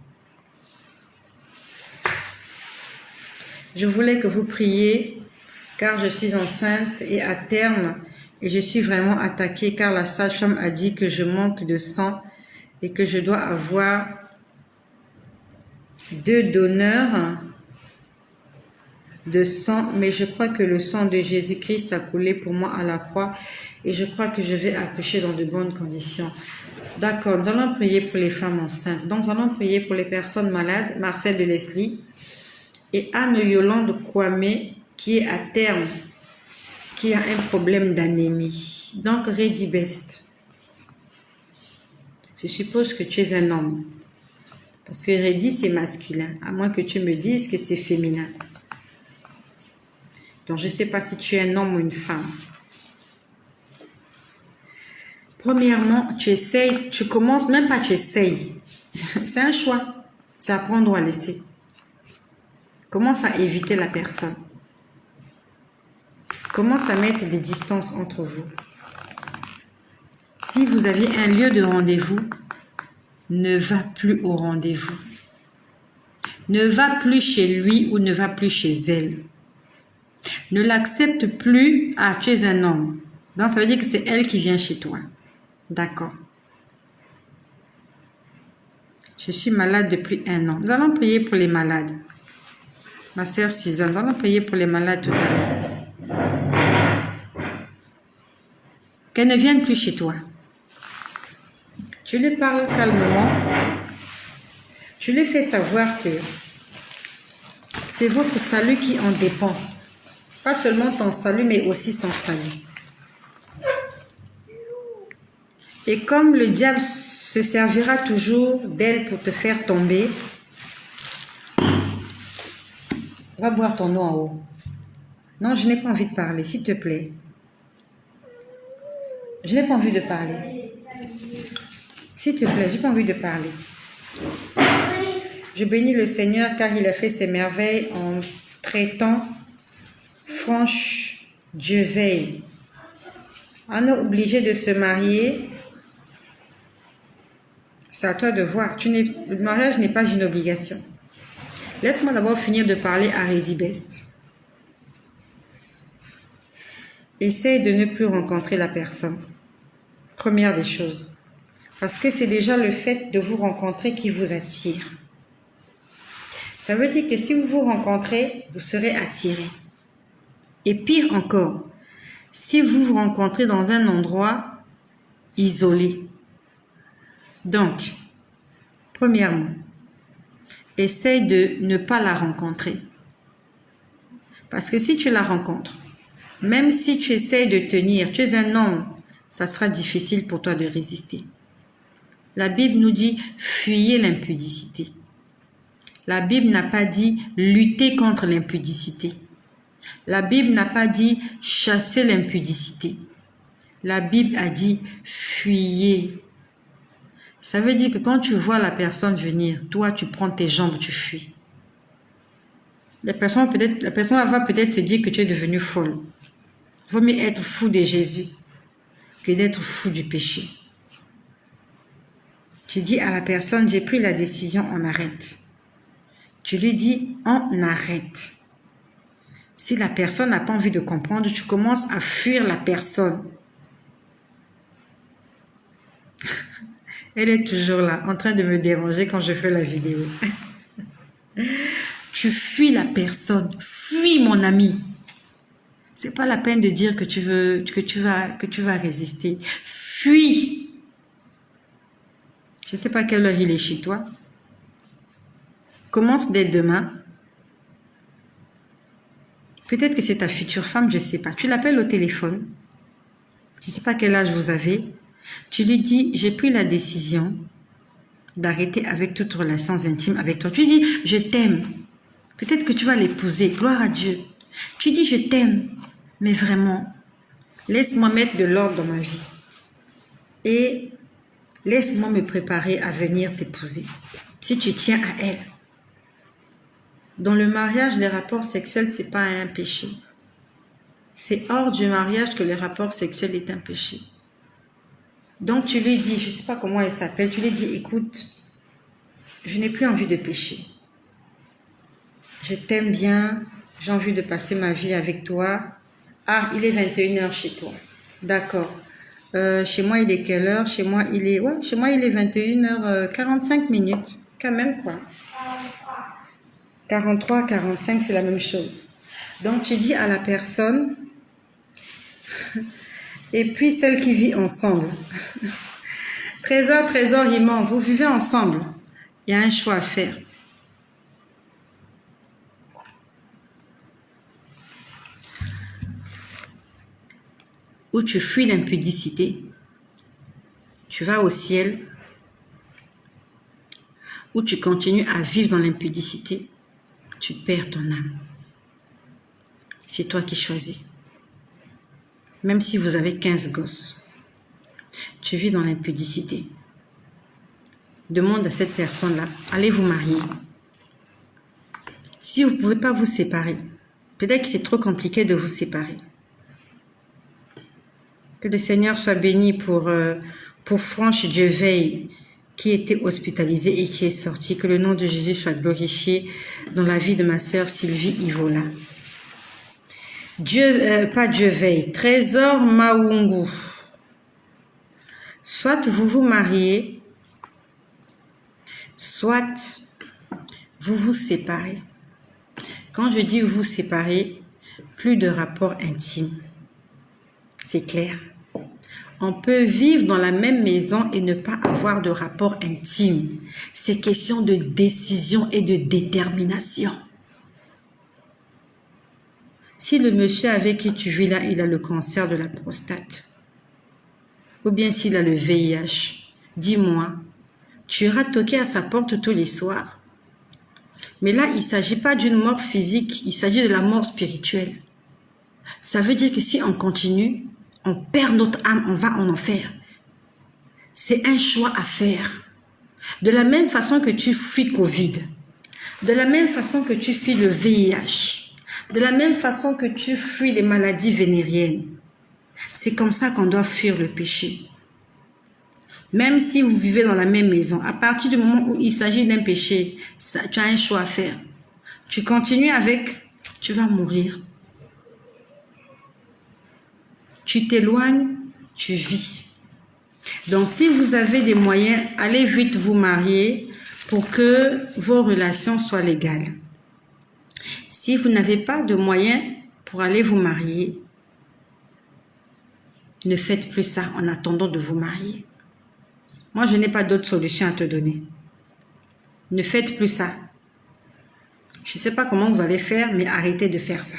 Je voulais que vous priez, car je suis enceinte et à terme, et je suis vraiment attaquée, car la sage-femme a dit que je manque de sang et que je dois avoir 2 donneurs de sang, mais je crois que le sang de Jésus-Christ a coulé pour moi à la croix et je crois que je vais accoucher dans de bonnes conditions. D'accord, nous allons prier pour les femmes enceintes. Donc, nous allons prier pour les personnes malades, Marcel de Leslie et Anne-Yolande Kwame, qui est à terme, qui a un problème d'anémie. Donc, Ready Best. Je suppose que tu es un homme. Parce que Ready, c'est masculin, à moins que tu me dises que c'est féminin. Donc, je ne sais pas si tu es un homme ou une femme. Premièrement, tu essayes, tu commences, même pas tu essayes. C'est un choix. C'est à prendre ou à laisser. Commence à éviter la personne. Commence à mettre des distances entre vous. Si vous avez un lieu de rendez-vous, ne va plus au rendez-vous. Ne va plus chez lui ou ne va plus chez elle. Ne l'accepte plus. Ah, tu es un homme. Donc, ça veut dire que c'est elle qui vient chez toi. D'accord. Je suis malade depuis 1 an. Nous allons prier pour les malades. Ma sœur Suzanne, nous allons prier pour les malades tout à l'heure. Qu'elle ne vienne plus chez toi. Tu lui parles calmement. Tu lui fais savoir que c'est votre salut qui en dépend. Pas seulement ton salut, mais aussi son salut. Et comme le diable se servira toujours d'elle pour te faire tomber, va boire ton eau en haut. Non, je n'ai pas envie de parler, s'il te plaît. Je n'ai pas envie de parler. S'il te plaît, je n'ai pas envie de parler. Je bénis le Seigneur car il a fait ses merveilles en traitant franche Dieu veille. On est obligé de se marier. C'est à toi de voir. Le mariage n'est pas une obligation. Laisse-moi d'abord finir de parler à Ready Best. Essaye de ne plus rencontrer la personne. Première des choses. Parce que c'est déjà le fait de vous rencontrer qui vous attire. Ça veut dire que si vous vous rencontrez, vous serez attiré. Et pire encore, si vous vous rencontrez dans un endroit isolé. Donc, premièrement, essaye de ne pas la rencontrer. Parce que si tu la rencontres, même si tu essayes de tenir, tu es un homme, ça sera difficile pour toi de résister. La Bible nous dit « fuyez l'impudicité ». La Bible n'a pas dit « lutter contre l'impudicité ». La Bible n'a pas dit « chasser l'impudicité ». La Bible a dit « fuyez ». Ça veut dire que quand tu vois la personne venir, toi, tu prends tes jambes, tu fuis. La personne va peut-être se dire que tu es devenu folle. Il vaut mieux être fou de Jésus que d'être fou du péché. Tu dis à la personne, j'ai pris la décision, on arrête. Tu lui dis, on arrête. Si la personne n'a pas envie de comprendre, tu commences à fuir la personne. Elle est toujours là, en train de me déranger quand je fais la vidéo. Tu fuis la personne. Fuis, mon ami. C'est pas la peine de dire que tu vas résister. Fuis. Je ne sais pas à quelle heure il est chez toi. Commence dès demain. Peut-être que c'est ta future femme, je ne sais pas. Tu l'appelles au téléphone. Je ne sais pas quel âge vous avez. Tu lui dis, j'ai pris la décision d'arrêter avec toutes relations intimes avec toi. Tu dis, je t'aime. Peut-être que tu vas l'épouser, gloire à Dieu. Tu dis, je t'aime, mais vraiment, laisse-moi mettre de l'ordre dans ma vie. Et laisse-moi me préparer à venir t'épouser, si tu tiens à elle. Dans le mariage, les rapports sexuels, c'est pas un péché. C'est hors du mariage que le rapport sexuel est un péché. Donc tu lui dis, je ne sais pas comment elle s'appelle, tu lui dis, écoute, je n'ai plus envie de pécher. Je t'aime bien, j'ai envie de passer ma vie avec toi. Ah, il est 21h chez toi. D'accord. Chez moi, il est quelle heure? Chez moi, il est 21h45 minutes. Quand même, quoi. 43, 45, c'est la même chose. Donc, tu dis à la personne, et puis celle qui vit ensemble. Trésor, il ment. Vous vivez ensemble. Il y a un choix à faire. Ou tu fuis l'impudicité, tu vas au ciel, ou tu continues à vivre dans l'impudicité, tu perds ton âme. C'est toi qui choisis. Même si vous avez 15 gosses, tu vis dans l'impudicité. Demande à cette personne-là, allez vous marier. Si vous ne pouvez pas vous séparer, peut-être que c'est trop compliqué de vous séparer. Que le Seigneur soit béni pour Franche Dieveil, qui était hospitalisée et qui est sortie. Que le nom de Jésus soit glorifié dans la vie de ma sœur Sylvie Ivola. Pas Dieveil, Trésor Maungu. Soit vous vous mariez, soit vous vous séparez. Quand je dis vous séparez, plus de rapports intimes. C'est clair. On peut vivre dans la même maison et ne pas avoir de rapport intime. C'est question de décision et de détermination. Si le monsieur avec qui tu vis là, il a le cancer de la prostate, ou bien s'il a le VIH, dis-moi, tu iras toquer à sa porte tous les soirs. Mais là, il ne s'agit pas d'une mort physique, il s'agit de la mort spirituelle. Ça veut dire que si on continue, on perd notre âme, on va en enfer. C'est un choix à faire. De la même façon que tu fuis Covid, de la même façon que tu fuis le VIH, de la même façon que tu fuis les maladies vénériennes. C'est comme ça qu'on doit fuir le péché. Même si vous vivez dans la même maison, à partir du moment où il s'agit d'un péché, tu as un choix à faire. Tu continues avec, tu vas mourir. Tu t'éloignes, tu vis. Donc, si vous avez des moyens, allez vite vous marier pour que vos relations soient légales. Si vous n'avez pas de moyens pour aller vous marier, ne faites plus ça en attendant de vous marier. Moi, je n'ai pas d'autre solution à te donner. Ne faites plus ça. Je ne sais pas comment vous allez faire, mais arrêtez de faire ça.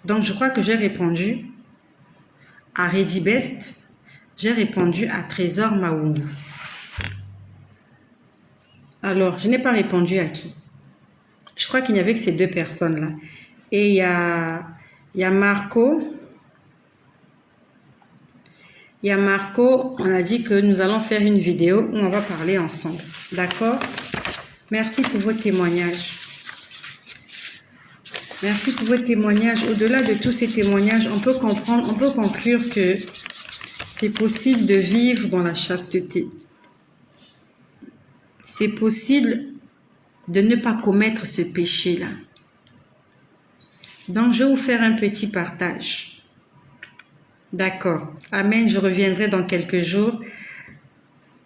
Donc, je crois que j'ai répondu à Ready Best. J'ai répondu à Trésor Maungu. Alors, je n'ai pas répondu à qui? Je crois qu'il n'y avait que ces deux personnes-là. Et il y a Marco. Il y a Marco, on a dit que nous allons faire une vidéo où on va parler ensemble. D'accord? Merci pour vos témoignages. Merci pour vos témoignages. Au-delà de tous ces témoignages, on peut comprendre, on peut conclure que c'est possible de vivre dans la chasteté. C'est possible de ne pas commettre ce péché-là. Donc, je vais vous faire un petit partage. D'accord. Amen. Je reviendrai dans quelques jours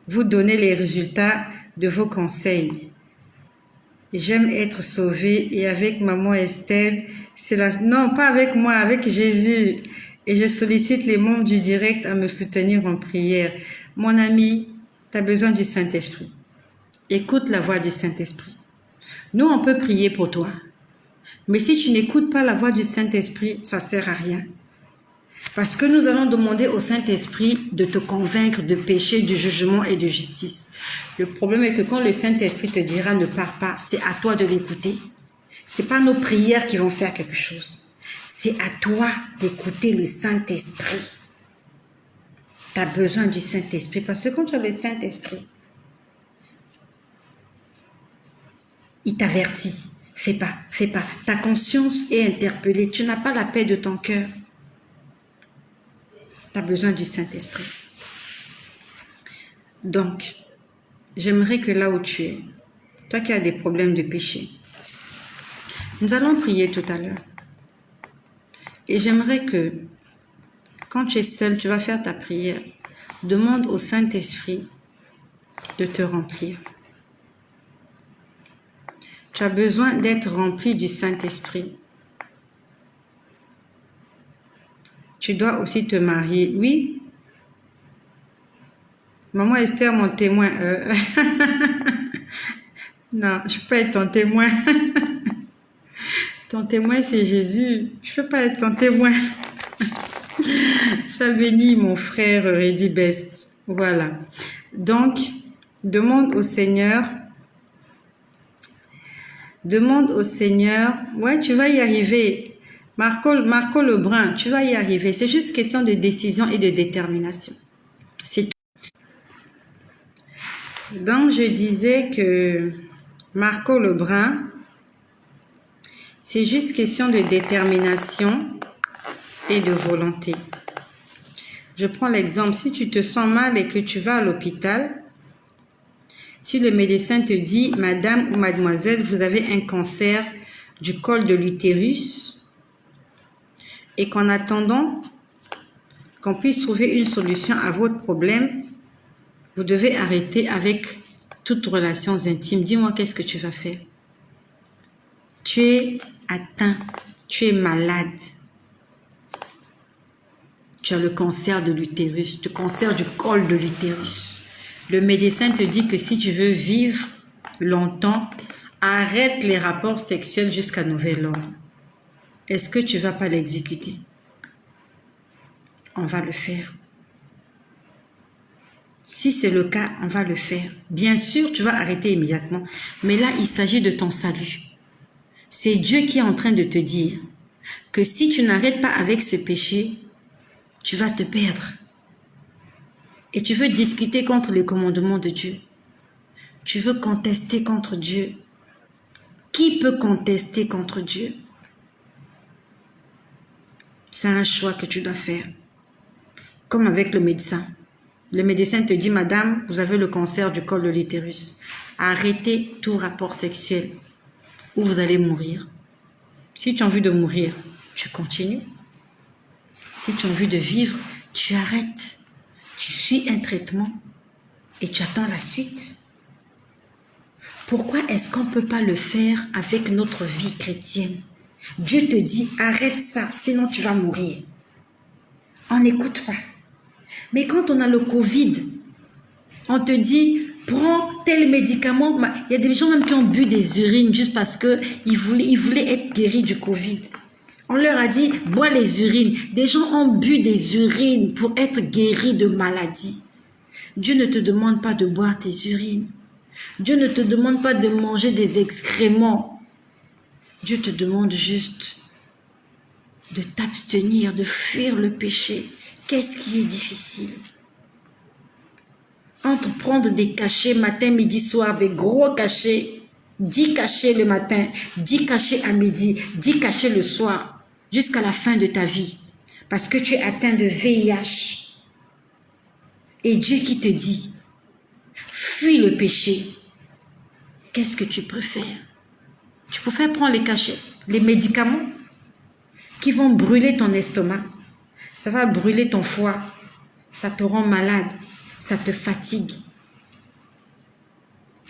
vous donner les résultats de vos conseils. J'aime être sauvée et avec maman Estelle, c'est la... Non, pas avec moi, avec Jésus. Et je sollicite les membres du direct à me soutenir en prière. Mon ami, tu as besoin du Saint-Esprit. Écoute la voix du Saint-Esprit. Nous, on peut prier pour toi. Mais si tu n'écoutes pas la voix du Saint-Esprit, ça ne sert à rien. Parce que nous allons demander au Saint-Esprit de te convaincre de péché, de jugement et de justice. Le problème est que quand le Saint-Esprit te dira ne pars pas, c'est à toi de l'écouter. C'est pas nos prières qui vont faire quelque chose. C'est à toi d'écouter le Saint-Esprit. Tu as besoin du Saint-Esprit parce que quand tu as le Saint-Esprit, il t'avertit. Fais pas, fais pas. Ta conscience est interpellée. Tu n'as pas la paix de ton cœur. Tu as besoin du Saint-Esprit. Donc, j'aimerais que là où tu es, toi qui as des problèmes de péché, nous allons prier tout à l'heure. Et j'aimerais que, quand tu es seul, tu vas faire ta prière. Demande au Saint-Esprit de te remplir. Tu as besoin d'être rempli du Saint-Esprit. Tu dois aussi te marier. Oui. Maman Esther, mon témoin. Non, je ne peux pas être ton témoin. Ton témoin, c'est Jésus. Je ne peux pas être ton témoin. Sois béni, mon frère Reddy Best. Voilà. Donc, demande au Seigneur. Demande au Seigneur. Ouais, tu vas y arriver. Marco Lebrun, tu vas y arriver. C'est juste question de décision et de détermination. C'est tout. Donc, je disais que Marco Lebrun, c'est juste question de détermination et de volonté. Je prends l'exemple. Si tu te sens mal et que tu vas à l'hôpital, si le médecin te dit, madame ou mademoiselle, vous avez un cancer du col de l'utérus, et qu'en attendant qu'on puisse trouver une solution à votre problème, vous devez arrêter avec toutes relations intimes. Dis-moi, qu'est-ce que tu vas faire? Tu es atteint, tu es malade. Tu as le cancer de l'utérus, le cancer du col de l'utérus. Le médecin te dit que si tu veux vivre longtemps, arrête les rapports sexuels jusqu'à nouvel ordre. Est-ce que tu ne vas pas l'exécuter? On va le faire. Si c'est le cas, on va le faire. Bien sûr, tu vas arrêter immédiatement. Mais là, il s'agit de ton salut. C'est Dieu qui est en train de te dire que si tu n'arrêtes pas avec ce péché, tu vas te perdre. Et tu veux discuter contre les commandements de Dieu. Tu veux contester contre Dieu. Qui peut contester contre Dieu? C'est un choix que tu dois faire. Comme avec le médecin. Le médecin te dit, madame, vous avez le cancer du col de l'utérus. Arrêtez tout rapport sexuel ou vous allez mourir. Si tu as envie de mourir, tu continues. Si tu as envie de vivre, tu arrêtes. Tu suis un traitement et tu attends la suite. Pourquoi est-ce qu'on ne peut pas le faire avec notre vie chrétienne? Dieu te dit, arrête ça, sinon tu vas mourir. On n'écoute pas. Mais quand on a le Covid, on te dit, prends tel médicament. Il y a des gens même qui ont bu des urines juste parce qu'ils voulaient être guéris du Covid. On leur a dit, bois les urines. Des gens ont bu des urines pour être guéris de maladies. Dieu ne te demande pas de boire tes urines. Dieu ne te demande pas de manger des excréments. Dieu te demande juste de t'abstenir, de fuir le péché. Qu'est-ce qui est difficile? Entre prendre des cachets matin, midi, soir, des gros cachets, 10 cachets le matin, 10 cachets à midi, 10 cachets le soir, jusqu'à la fin de ta vie, parce que tu es atteint de VIH. Et Dieu qui te dit, fuis le péché. Qu'est-ce que tu préfères? Tu préfères prendre les cachets, les médicaments qui vont brûler ton estomac. Ça va brûler ton foie. Ça te rend malade. Ça te fatigue.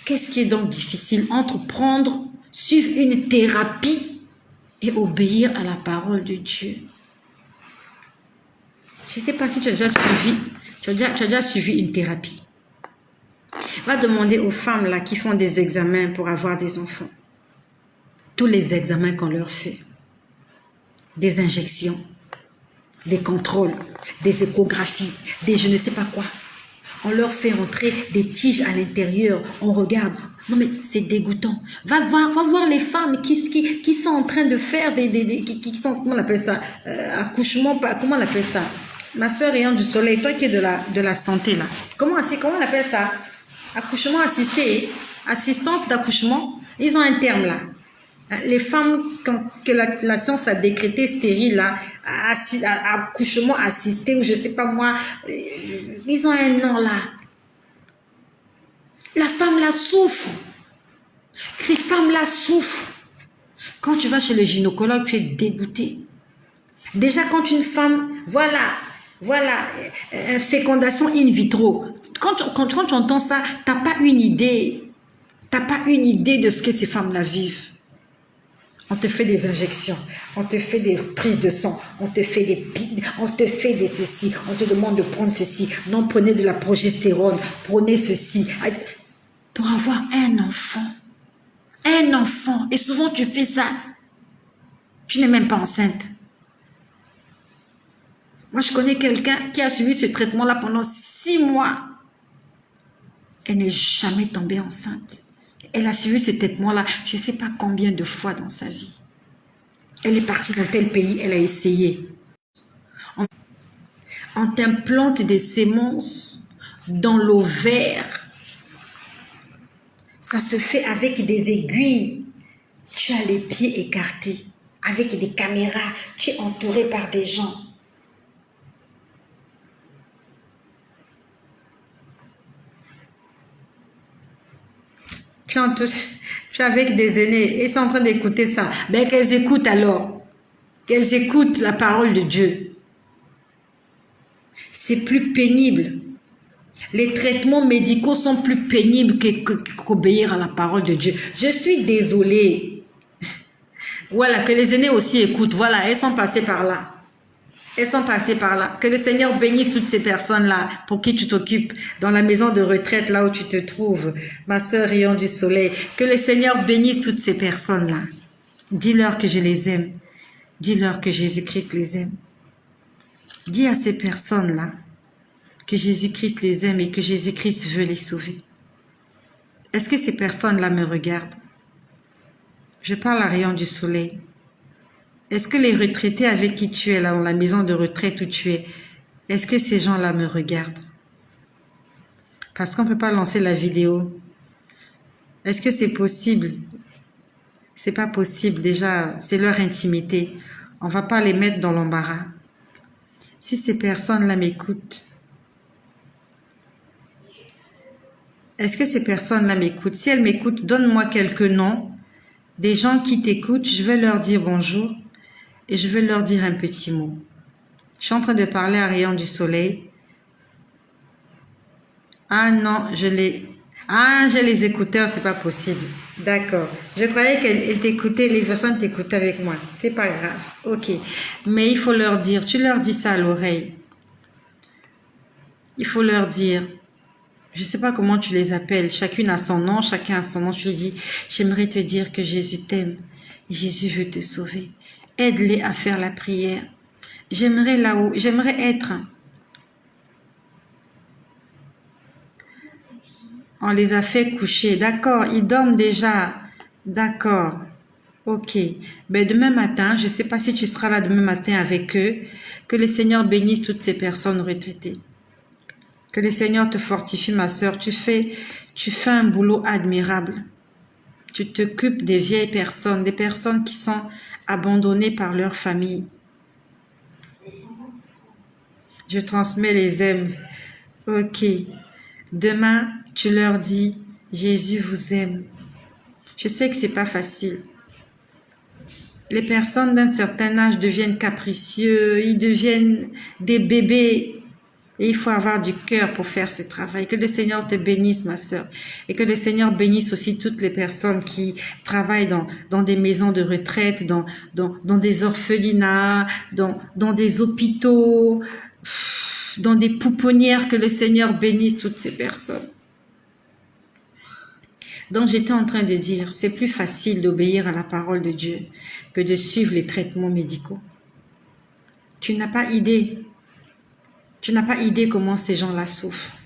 Qu'est-ce qui est donc difficile entre suivre une thérapie et obéir à la parole de Dieu? Je ne sais pas si tu as déjà suivi une thérapie. Va demander aux femmes là qui font des examens pour avoir des enfants. Tous les examens qu'on leur fait. Des injections. des contrôles, des échographies, des je ne sais pas quoi. On leur fait entrer des tiges à l'intérieur. On regarde. Non mais c'est dégoûtant. Va voir les femmes qui sont en train de faire qui sont, comment on appelle ça, accouchement, comment on appelle ça? Ma soeur Rayon du Soleil, toi qui es de la santé là. Comment on appelle ça? Accouchement assisté, assistance d'accouchement. Ils ont un terme là. Les femmes que la science a décrété stérile là, accouchement assisté ou je sais pas moi, ils ont un nom là. La femme là souffre. Ces femmes là souffrent. Quand tu vas chez le gynécologue, tu es dégoûté. Déjà quand une femme, voilà, fécondation in vitro. Quand tu entends ça, t'as pas une idée. T'as pas une idée de ce que ces femmes là vivent. On te fait des injections, on te fait des prises de sang, on te fait des ceci, on te demande de prendre ceci. Non, prenez de la progestérone, prenez ceci. Pour avoir un enfant. Un enfant. Et souvent tu fais ça. Tu n'es même pas enceinte. Moi, je connais quelqu'un qui a suivi ce traitement-là pendant 6 mois. Elle n'est jamais tombée enceinte. Elle a suivi ce traitement-là, je ne sais pas combien de fois dans sa vie. Elle est partie dans tel pays, elle a essayé. On t'implante des sémences dans l'ovaire. Ça se fait avec des aiguilles. Tu as les pieds écartés, avec des caméras. Tu es entouré par des gens. Tu es avec des aînés et ils sont en train d'écouter ça. Ben qu'elles écoutent alors. Qu'elles écoutent la parole de Dieu. C'est plus pénible. Les traitements médicaux sont plus pénibles qu'obéir à la parole de Dieu. Je suis désolée. Voilà, que les aînés aussi écoutent. Voilà, elles sont passées par là. Elles sont passées par là. Que le Seigneur bénisse toutes ces personnes-là pour qui tu t'occupes dans la maison de retraite, là où tu te trouves, ma sœur Rayon du Soleil. Que le Seigneur bénisse toutes ces personnes-là. Dis-leur que je les aime. Dis-leur que Jésus-Christ les aime. Dis à ces personnes-là que Jésus-Christ les aime et que Jésus-Christ veut les sauver. Est-ce que ces personnes-là me regardent? Je parle à Rayon du Soleil. Est-ce que les retraités avec qui tu es là, dans la maison de retraite où tu es, est-ce que ces gens-là me regardent? Parce qu'on ne peut pas lancer la vidéo. Est-ce que c'est possible? C'est pas possible. Déjà, c'est leur intimité. On ne va pas les mettre dans l'embarras. Si ces personnes-là m'écoutent, est-ce que ces personnes-là m'écoutent? Si elles m'écoutent, donne-moi quelques noms des gens qui t'écoutent. Je vais leur dire bonjour. Et je vais leur dire un petit mot. Je suis en train de parler à Rayon du Soleil. Ah non, j'ai les écouteurs, c'est pas possible. D'accord. Je croyais qu'elles t'écoutaient, les personnes t'écoutaient avec moi. C'est pas grave. Ok. Mais il faut leur dire, tu leur dis ça à l'oreille. Il faut leur dire, je sais pas comment tu les appelles, chacune a son nom, chacun a son nom. Tu lui dis, j'aimerais te dire que Jésus t'aime. Et Jésus veut te sauver. Aide-les à faire la prière. J'aimerais être. On les a fait coucher. D'accord, ils dorment déjà. D'accord. Ok. Ben, demain matin, je ne sais pas si tu seras là demain matin avec eux. Que le Seigneur bénisse toutes ces personnes retraitées. Que le Seigneur te fortifie, ma sœur. Tu fais un boulot admirable. Tu t'occupes des vieilles personnes, des personnes qui sont abandonnés par leur famille. Je transmets les aimes. Ok. Demain, tu leur dis, Jésus vous aime. Je sais que c'est pas facile. Les personnes d'un certain âge deviennent capricieux, ils deviennent des bébés. Et il faut avoir du cœur pour faire ce travail. Que le Seigneur te bénisse, ma sœur. Et que le Seigneur bénisse aussi toutes les personnes qui travaillent dans des maisons de retraite, dans des orphelinats, dans des hôpitaux, dans des pouponnières. Que le Seigneur bénisse toutes ces personnes. Donc j'étais en train de dire, c'est plus facile d'obéir à la parole de Dieu que de suivre les traitements médicaux. Tu n'as pas idée. Tu n'as pas idée comment ces gens-là souffrent.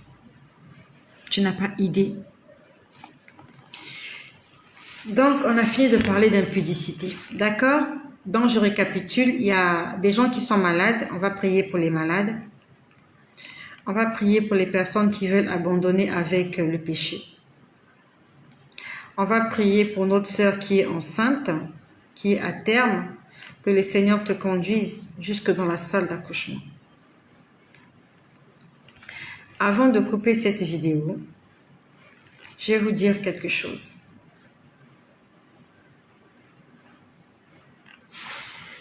Tu n'as pas idée. Donc, on a fini de parler d'impudicité. D'accord? Donc, je récapitule. Il y a des gens qui sont malades. On va prier pour les malades. On va prier pour les personnes qui veulent abandonner avec le péché. On va prier pour notre sœur qui est enceinte, qui est à terme. Que le Seigneur te conduise jusque dans la salle d'accouchement. Avant de couper cette vidéo, je vais vous dire quelque chose.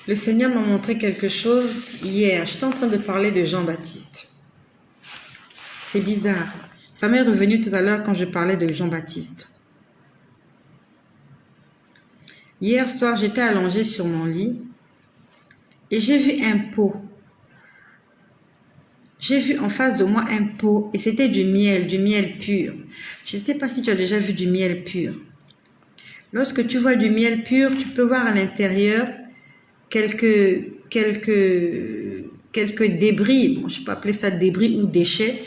Le Seigneur m'a montré quelque chose hier. J'étais en train de parler de Jean-Baptiste. C'est bizarre. Ça m'est revenu tout à l'heure quand je parlais de Jean-Baptiste. Hier soir, j'étais allongée sur mon lit et j'ai vu un pot. J'ai vu en face de moi un pot et c'était du miel pur. Je ne sais pas si tu as déjà vu du miel pur. Lorsque tu vois du miel pur, tu peux voir à l'intérieur quelques débris, bon, je peux appeler ça débris ou déchets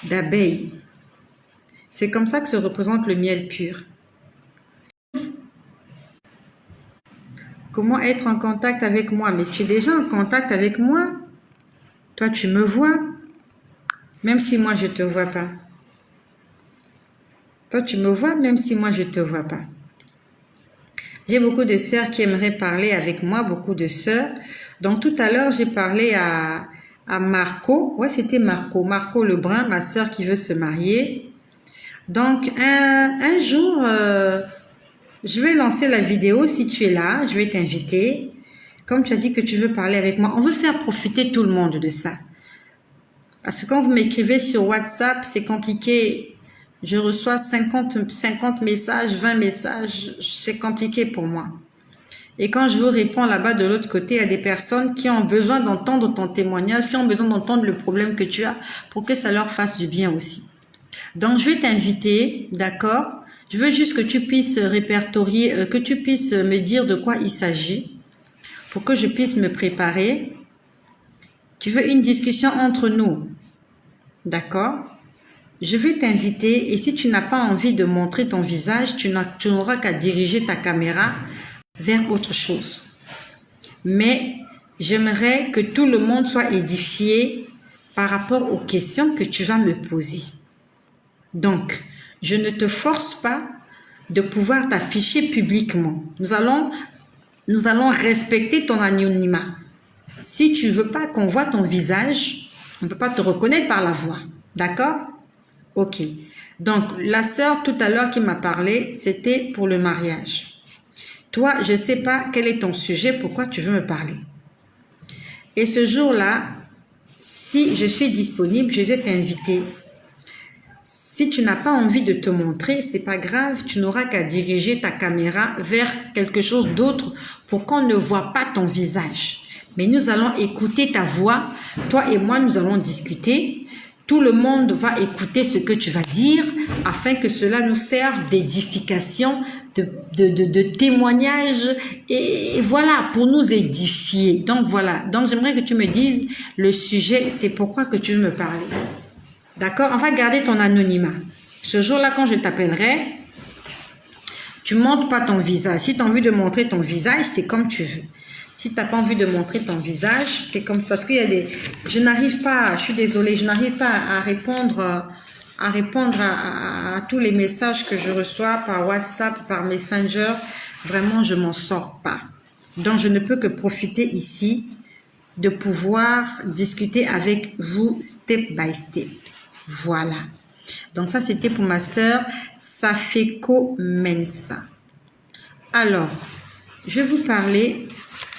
d'abeilles. C'est comme ça que se représente le miel pur. Comment être en contact avec moi? Mais tu es déjà en contact avec moi. Toi, tu me vois, même si moi, je ne te vois pas. Toi, tu me vois, même si moi, je ne te vois pas. J'ai beaucoup de sœurs qui aimeraient parler avec moi, beaucoup de sœurs. Donc, tout à l'heure, j'ai parlé à Marco. Ouais, c'était Marco. Marco Lebrun, ma sœur qui veut se marier. Donc, un jour, je vais lancer la vidéo. Si tu es là, je vais t'inviter. Comme tu as dit que tu veux parler avec moi, on veut faire profiter tout le monde de ça. Parce que quand vous m'écrivez sur WhatsApp, c'est compliqué. Je reçois 50 messages, 20 messages, c'est compliqué pour moi. Et quand je vous réponds là-bas de l'autre côté, il y a des personnes qui ont besoin d'entendre ton témoignage, qui ont besoin d'entendre le problème que tu as pour que ça leur fasse du bien aussi. Donc, je vais t'inviter, d'accord? Je veux juste que tu puisses répertorier, que tu puisses me dire de quoi il s'agit pour que je puisse me préparer. Tu veux une discussion entre nous, d'accord? Je vais t'inviter et si tu n'as pas envie de montrer ton visage, tu n'auras qu'à diriger ta caméra vers autre chose. Mais j'aimerais que tout le monde soit édifié par rapport aux questions que tu vas me poser. Donc, je ne te force pas de pouvoir t'afficher publiquement. Nous allons respecter ton anonymat. Si tu ne veux pas qu'on voit ton visage, on ne peut pas te reconnaître par la voix. D'accord? Ok. Donc, la sœur tout à l'heure qui m'a parlé, c'était pour le mariage. Toi, je ne sais pas quel est ton sujet, pourquoi tu veux me parler. Et ce jour-là, si je suis disponible, je vais t'inviter. Si tu n'as pas envie de te montrer, c'est pas grave, tu n'auras qu'à diriger ta caméra vers quelque chose d'autre pour qu'on ne voit pas ton visage. Mais nous allons écouter ta voix, toi et moi, nous allons discuter. Tout le monde va écouter ce que tu vas dire afin que cela nous serve d'édification, de témoignage et voilà, pour nous édifier. Donc voilà, donc j'aimerais que tu me dises le sujet, c'est pourquoi que tu veux me parler. D'accord? On va garder ton anonymat. Ce jour-là, quand je t'appellerai, tu ne montres pas ton visage. Si tu as envie de montrer ton visage, c'est comme tu veux. Si tu n'as pas envie de montrer ton visage, c'est comme... Parce qu'il y a des... Je n'arrive pas, je suis désolée, je n'arrive pas à répondre à tous les messages que je reçois par WhatsApp, par Messenger. Vraiment, je ne m'en sors pas. Donc, je ne peux que profiter ici de pouvoir discuter avec vous step by step. Voilà. Donc, ça, c'était pour ma sœur Safeko Mensa. Alors, je vais vous parler...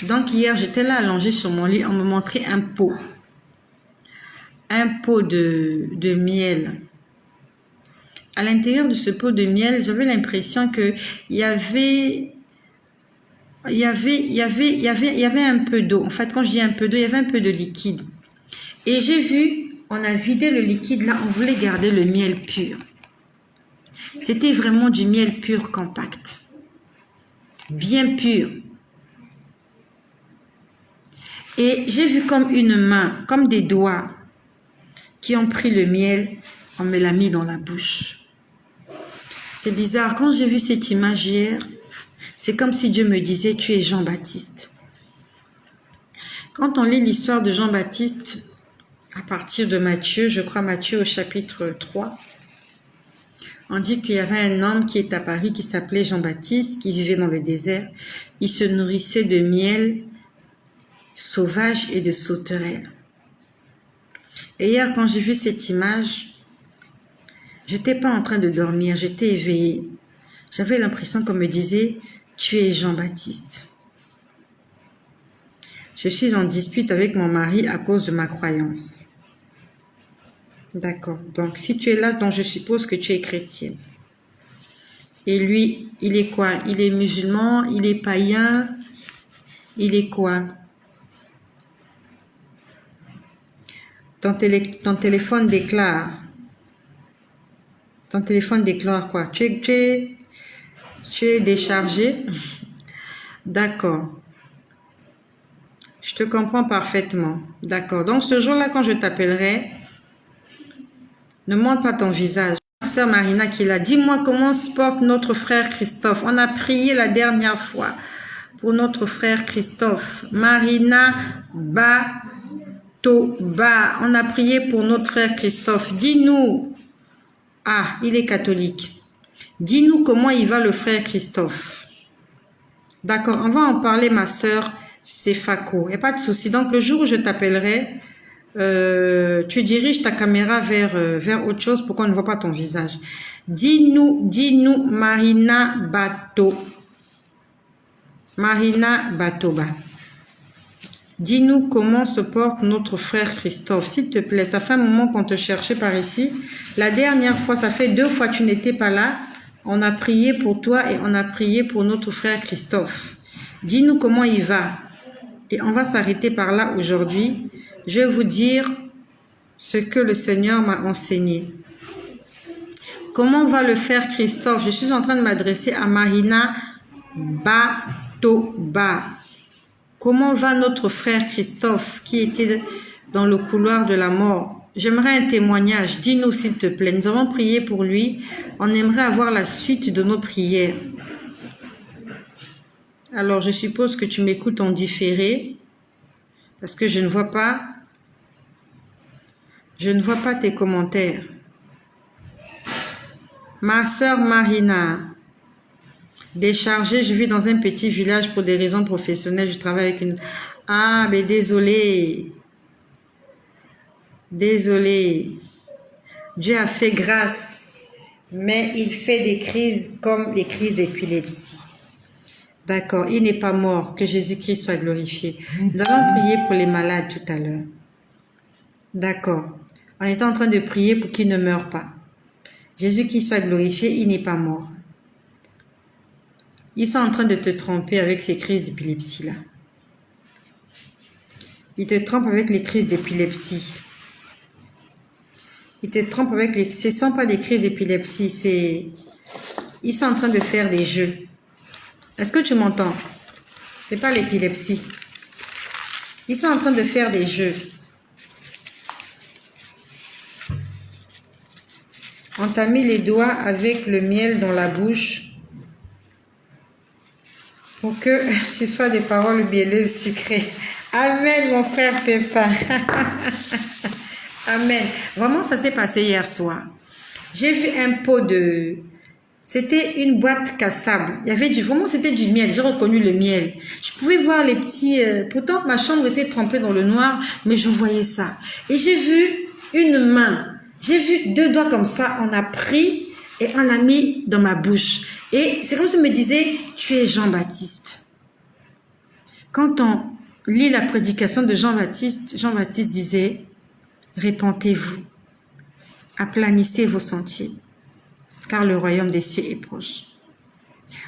Donc, hier, j'étais là allongée sur mon lit. On me montrait un pot. Un pot de miel. À l'intérieur de ce pot de miel, j'avais l'impression qu'il y avait un peu d'eau. En fait, quand je dis un peu d'eau, il y avait un peu de liquide. Et j'ai vu, on a vidé le liquide là, on voulait garder le miel pur. C'était vraiment du miel pur compact. Bien pur. Et j'ai vu comme une main, comme des doigts qui ont pris le miel, on me l'a mis dans la bouche. C'est bizarre, quand j'ai vu cette image hier, c'est comme si Dieu me disait, tu es Jean-Baptiste. Quand on lit l'histoire de Jean-Baptiste, à partir de Matthieu, je crois Matthieu au chapitre 3, on dit qu'il y avait un homme qui est apparu qui s'appelait Jean-Baptiste, qui vivait dans le désert. Il se nourrissait de miel sauvage et de sauterelles. Et hier, quand j'ai vu cette image, j'étais pas en train de dormir, j'étais éveillée. J'avais l'impression qu'on me disait, tu es Jean-Baptiste. Je suis en dispute avec mon mari à cause de ma croyance. D'accord. Donc, si tu es là, donc je suppose que tu es chrétienne. Et lui, il est quoi? Il est musulman, il est païen, il est quoi? Ton téléphone déclare. Ton téléphone déclare quoi? Tu es déchargé? D'accord. Je te comprends parfaitement. D'accord. Donc, ce jour-là, quand je t'appellerai, ne montre pas ton visage. Sœur Marina qui l'a dit, dis-moi comment se porte notre frère Christophe. On a prié la dernière fois pour notre frère Christophe. Marina Batoba. On a prié pour notre frère Christophe. Dis-nous. Ah, il est catholique. Dis-nous comment il va le frère Christophe. D'accord, on va en parler ma sœur Sefako. Il n'y a pas de souci. Donc le jour où je t'appellerai, tu diriges ta caméra vers autre chose pour qu'on ne voit pas ton visage. Dis-nous, Marina Batoba. Dis-nous comment se porte notre frère Christophe, s'il te plaît. Ça fait un moment qu'on te cherchait par ici. La dernière fois, ça fait 2 fois que tu n'étais pas là. On a prié pour toi et on a prié pour notre frère Christophe. Dis-nous comment il va. Et on va s'arrêter par là aujourd'hui. Je vais vous dire ce que le Seigneur m'a enseigné. Comment va le frère Christophe? Je suis en train de m'adresser à Marina Batoba. Comment va notre frère Christophe qui était dans le couloir de la mort? J'aimerais un témoignage. Dis-nous s'il te plaît. Nous avons prié pour lui. On aimerait avoir la suite de nos prières. Alors, je suppose que tu m'écoutes en différé parce que je ne vois pas tes commentaires. Ma sœur Marina, déchargée, je vis dans un petit village pour des raisons professionnelles. Je travaille avec une... Ah, mais désolé. Désolé. Dieu a fait grâce, mais il fait des crises comme des crises d'épilepsie. D'accord, il n'est pas mort, que Jésus-Christ soit glorifié. Nous allons prier pour les malades tout à l'heure. D'accord, on était en train de prier pour qu'il ne meure pas. Jésus-Christ soit glorifié, il n'est pas mort. Ils sont en train de te tromper avec ces crises d'épilepsie-là. Ils te trompent avec les crises d'épilepsie. Ils te trompent avec les... Ce ne sont pas des crises d'épilepsie, c'est... Ils sont en train de faire des jeux. Est-ce que tu m'entends? Ce n'est pas l'épilepsie. Ils sont en train de faire des jeux. On t'a mis les doigts avec le miel dans la bouche pour que ce soit des paroles mielleuses sucrées. Amen, mon frère Pépin. Amen. Vraiment, ça s'est passé hier soir. J'ai vu un pot de... C'était une boîte cassable. Il y avait vraiment, c'était du miel. J'ai reconnu le miel. Je pouvais voir les petits... pourtant, ma chambre était trempée dans le noir, mais je voyais ça. Et j'ai vu une main. J'ai vu 2 doigts comme ça. On a pris et on a mis dans ma bouche. Et c'est comme si on me disait, tu es Jean-Baptiste. Quand on lit la prédication de Jean-Baptiste disait, répentez-vous, aplanissez vos sentiers, car le royaume des cieux est proche.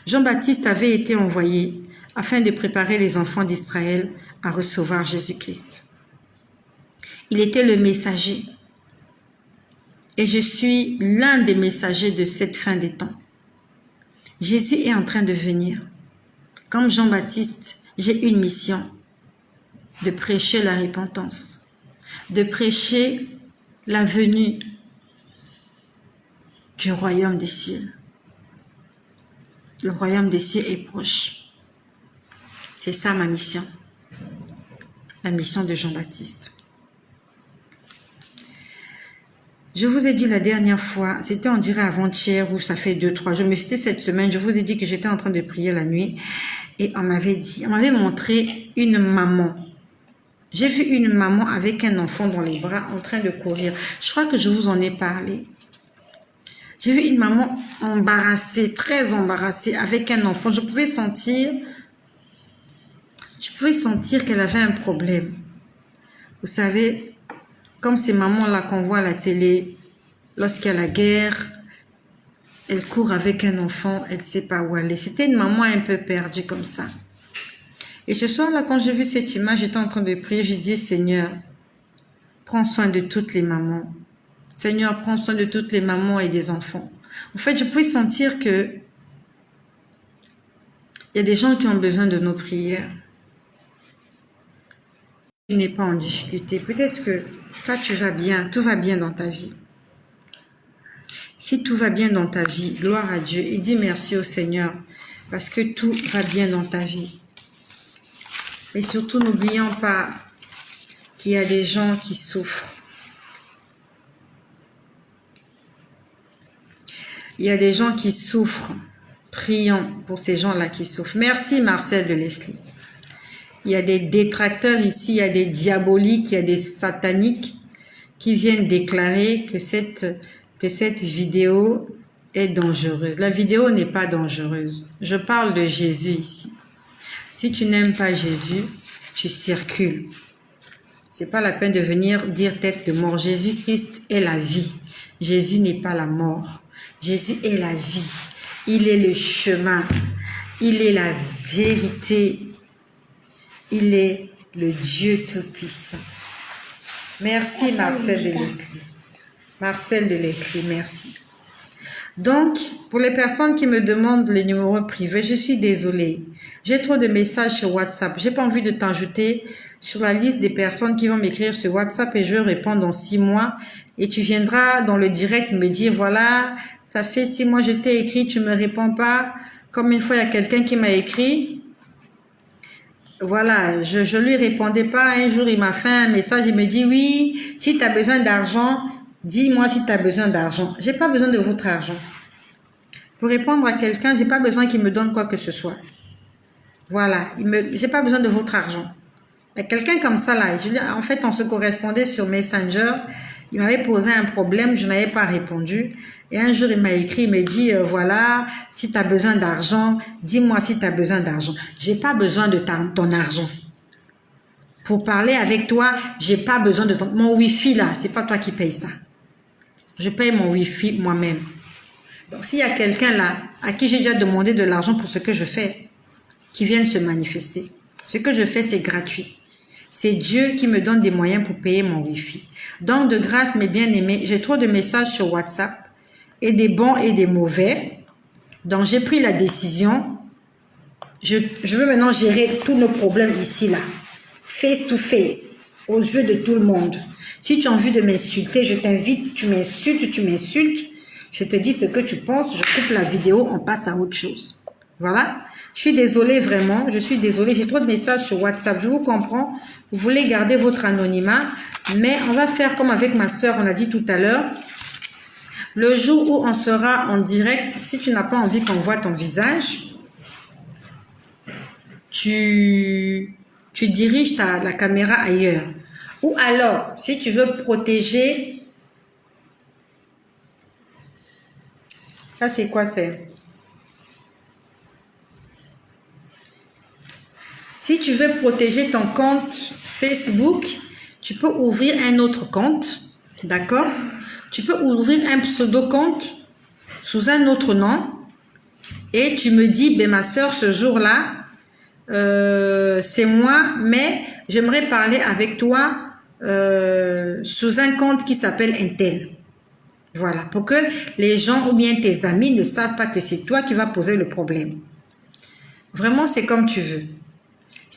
Jean-Baptiste avait été envoyé afin de préparer les enfants d'Israël à recevoir Jésus-Christ. Il était le messager. Et je suis l'un des messagers de cette fin des temps. Jésus est en train de venir. Comme Jean-Baptiste, j'ai une mission. de prêcher la repentance, de prêcher la venue du royaume des cieux. Le royaume des cieux est proche. C'est ça ma mission. La mission de Jean-Baptiste. Je vous ai dit la dernière fois, c'était on dirait avant-hier ou ça fait 2-3 jours, mais c'était cette semaine, je vous ai dit que j'étais en train de prier la nuit et on m'avait montré une maman. J'ai vu une maman avec un enfant dans les bras en train de courir. Je crois que je vous en ai parlé. J'ai vu une maman embarrassée, très embarrassée, avec un enfant. Je pouvais sentir qu'elle avait un problème. Vous savez, comme ces mamans-là qu'on voit à la télé, lorsqu'il y a la guerre, elle court avec un enfant, elle ne sait pas où aller. C'était une maman un peu perdue comme ça. Et ce soir-là, quand j'ai vu cette image, j'étais en train de prier, je disais, Seigneur, prends soin de toutes les mamans. Seigneur, prends soin de toutes les mamans et des enfants. En fait, je pouvais sentir que il y a des gens qui ont besoin de nos prières. Tu n'es pas en difficulté. Peut-être que toi, tu vas bien, tout va bien dans ta vie. Si tout va bien dans ta vie, gloire à Dieu et dis merci au Seigneur parce que tout va bien dans ta vie. Et surtout, n'oublions pas qu'il y a des gens qui souffrent. Il y a des gens qui souffrent. Prions pour ces gens-là qui souffrent. Merci Marcel de Leslie. Il y a des détracteurs ici, il y a des diaboliques, il y a des sataniques qui viennent déclarer que cette vidéo est dangereuse. La vidéo n'est pas dangereuse. Je parle de Jésus ici. Si tu n'aimes pas Jésus, tu circules. C'est pas la peine de venir dire tête de mort. Jésus-Christ est la vie. Jésus n'est pas la mort. Jésus est la vie. Il est le chemin. Il est la vérité. Il est le Dieu Tout-Puissant. Merci Marcel de Leslie. Marcel de Leslie, merci. Donc, pour les personnes qui me demandent les numéros privés, je suis désolée. J'ai trop de messages sur WhatsApp. J'ai pas envie de t'ajouter sur la liste des personnes qui vont m'écrire sur WhatsApp et je réponds dans 6 mois. Et tu viendras dans le direct me dire, voilà, ça fait 6 mois que je t'ai écrit, tu me réponds pas. Comme une fois, il y a quelqu'un qui m'a écrit. Voilà, je lui répondais pas. Un jour, il m'a fait un message, il me dit, oui, si tu as besoin d'argent, dis-moi si tu as besoin d'argent. J'ai pas besoin de votre argent. Pour répondre à quelqu'un, j'ai pas besoin qu'il me donne quoi que ce soit. Voilà, j'ai pas besoin de votre argent. Il y a quelqu'un comme ça là, en fait, on se correspondait sur Messenger. Il m'avait posé un problème, je n'avais pas répondu. Et un jour, il m'a écrit, il me dit, voilà, si tu as besoin d'argent, dis-moi si tu as besoin d'argent. J'ai pas besoin de ton argent. Pour parler avec toi, j'ai pas besoin de mon Wi-Fi là, c'est pas toi qui paye ça. Je paye mon Wi-Fi moi-même. Donc, s'il y a quelqu'un là, à qui j'ai déjà demandé de l'argent pour ce que je fais, qui vienne se manifester. Ce que je fais, c'est gratuit. C'est Dieu qui me donne des moyens pour payer mon Wi-Fi. Donc, de grâce, mes bien-aimés, j'ai trop de messages sur WhatsApp, et des bons et des mauvais. Donc, j'ai pris la décision. Je veux maintenant gérer tous nos problèmes ici, là. Face to face, aux yeux de tout le monde. Si tu as envie de m'insulter, je t'invite, tu m'insultes. Je te dis ce que tu penses, je coupe la vidéo, on passe à autre chose. Voilà. Je suis désolée vraiment, je suis désolée, j'ai trop de messages sur WhatsApp, je vous comprends. Vous voulez garder votre anonymat, mais on va faire comme avec ma soeur, on a dit tout à l'heure. Le jour où on sera en direct, si tu n'as pas envie qu'on voit ton visage, tu diriges la caméra ailleurs. Ou alors, si tu veux protéger... Ça, c'est quoi, c'est? Si tu veux protéger ton compte Facebook, tu peux ouvrir un autre compte, d'accord? Tu peux ouvrir un pseudo-compte sous un autre nom et tu me dis, ben ma soeur, ce jour-là, c'est moi, mais j'aimerais parler avec toi sous un compte qui s'appelle Intel. Voilà, pour que les gens ou bien tes amis ne savent pas que c'est toi qui vas poser le problème. Vraiment, c'est comme tu veux.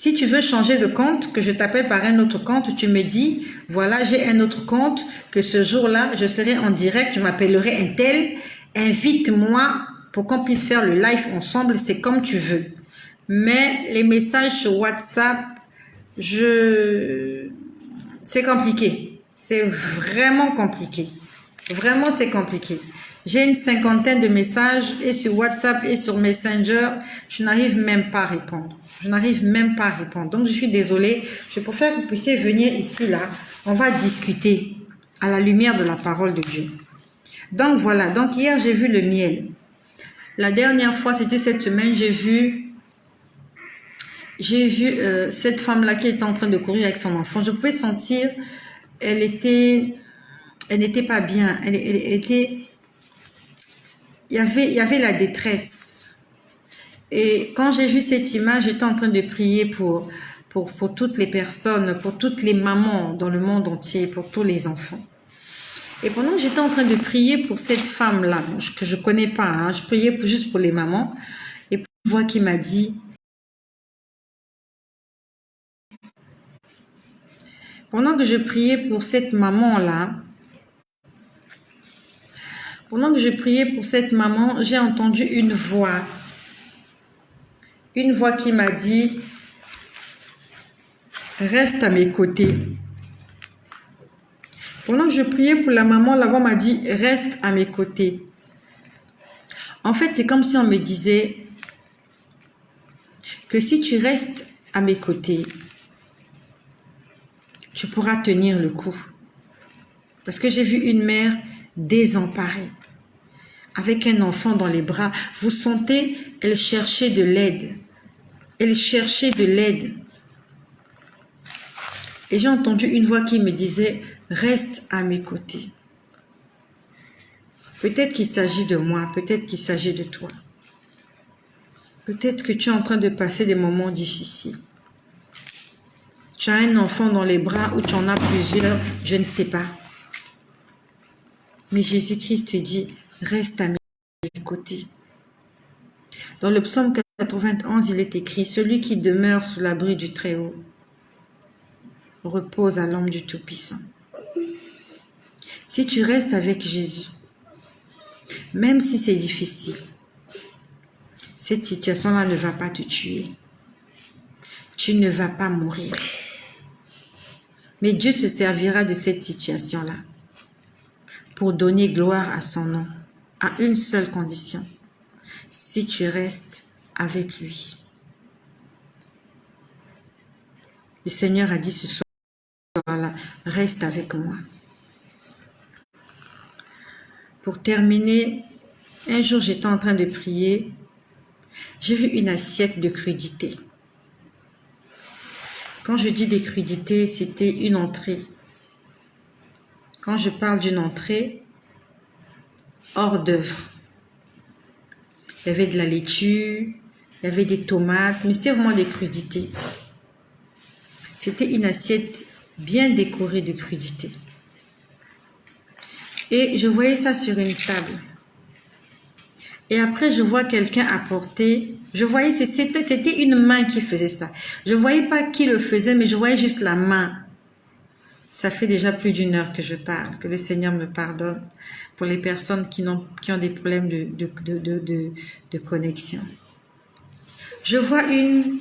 Si tu veux changer de compte, que je t'appelle par un autre compte, tu me dis, voilà, j'ai un autre compte, que ce jour-là, je serai en direct, je m'appellerai un tel, invite-moi pour qu'on puisse faire le live ensemble, c'est comme tu veux. Mais les messages sur WhatsApp, c'est compliqué. C'est vraiment compliqué. Vraiment, c'est compliqué. J'ai une 50aine de messages et sur WhatsApp et sur Messenger, je n'arrive même pas à répondre. Je n'arrive même pas à répondre. Donc, je suis désolée. Je préfère que vous puissiez venir ici, là. On va discuter à la lumière de la parole de Dieu. Donc, voilà. Donc, hier, j'ai vu le miel. La dernière fois, c'était cette semaine, j'ai vu cette femme-là qui était en train de courir avec son enfant. Je pouvais sentir, elle n'était pas bien. Elle était, il y avait la détresse. Et quand j'ai vu cette image, j'étais en train de prier pour toutes les personnes, pour toutes les mamans dans le monde entier, pour tous les enfants. Et pendant que j'étais en train de prier pour cette femme-là, que je connais pas, hein, je priais juste pour les mamans, et une voix qui m'a dit, pendant que je priais pour cette maman-là, j'ai entendu une voix qui m'a dit, reste à mes côtés. Pendant que je priais pour la maman, la voix m'a dit, reste à mes côtés. En fait, c'est comme si on me disait que si tu restes à mes côtés, tu pourras tenir le coup. Parce que j'ai vu une mère désemparée, avec un enfant dans les bras. Vous sentez, elle cherchait de l'aide. Elle cherchait de l'aide. Et j'ai entendu une voix qui me disait, reste à mes côtés. Peut-être qu'il s'agit de moi, peut-être qu'il s'agit de toi. Peut-être que tu es en train de passer des moments difficiles. Tu as un enfant dans les bras ou tu en as plusieurs, je ne sais pas. Mais Jésus-Christ te dit, reste à mes côtés. Dans le psaume 91, il est écrit, celui qui demeure sous l'abri du Très-Haut repose à l'ombre du Tout-Puissant. Si tu restes avec Jésus, même si c'est difficile, cette situation-là ne va pas te tuer. Tu ne vas pas mourir. Mais Dieu se servira de cette situation-là pour donner gloire à son nom, à une seule condition, si tu restes avec lui. Le Seigneur a dit ce soir-là, reste avec moi. Pour terminer, un jour j'étais en train de prier, j'ai vu une assiette de crudités. Quand je dis des crudités, c'était une entrée. Quand je parle d'une entrée, hors d'œuvre. Il y avait de la laitue, il y avait des tomates, mais c'était vraiment des crudités. C'était une assiette bien décorée de crudités. Et je voyais ça sur une table. Et après, je vois quelqu'un apporter. Je voyais, c'était une main qui faisait ça. Je voyais pas qui le faisait, mais je voyais juste la main. Ça fait déjà plus d'1 heure que je parle. Que le Seigneur me pardonne pour les personnes qui ont des problèmes de connexion. Je vois une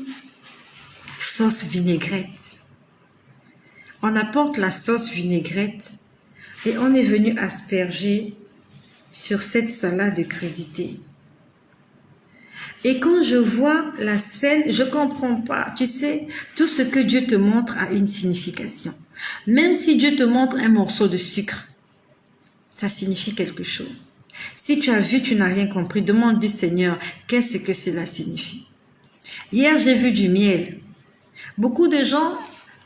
sauce vinaigrette. On apporte la sauce vinaigrette et on est venu asperger sur cette salade de crudités. Et quand je vois la scène, je comprends pas. Tu sais, tout ce que Dieu te montre a une signification. Même si Dieu te montre un morceau de sucre, ça signifie quelque chose. Si tu as vu, tu n'as rien compris, demande du Seigneur, qu'est-ce que cela signifie? Hier, j'ai vu du miel. Beaucoup de gens,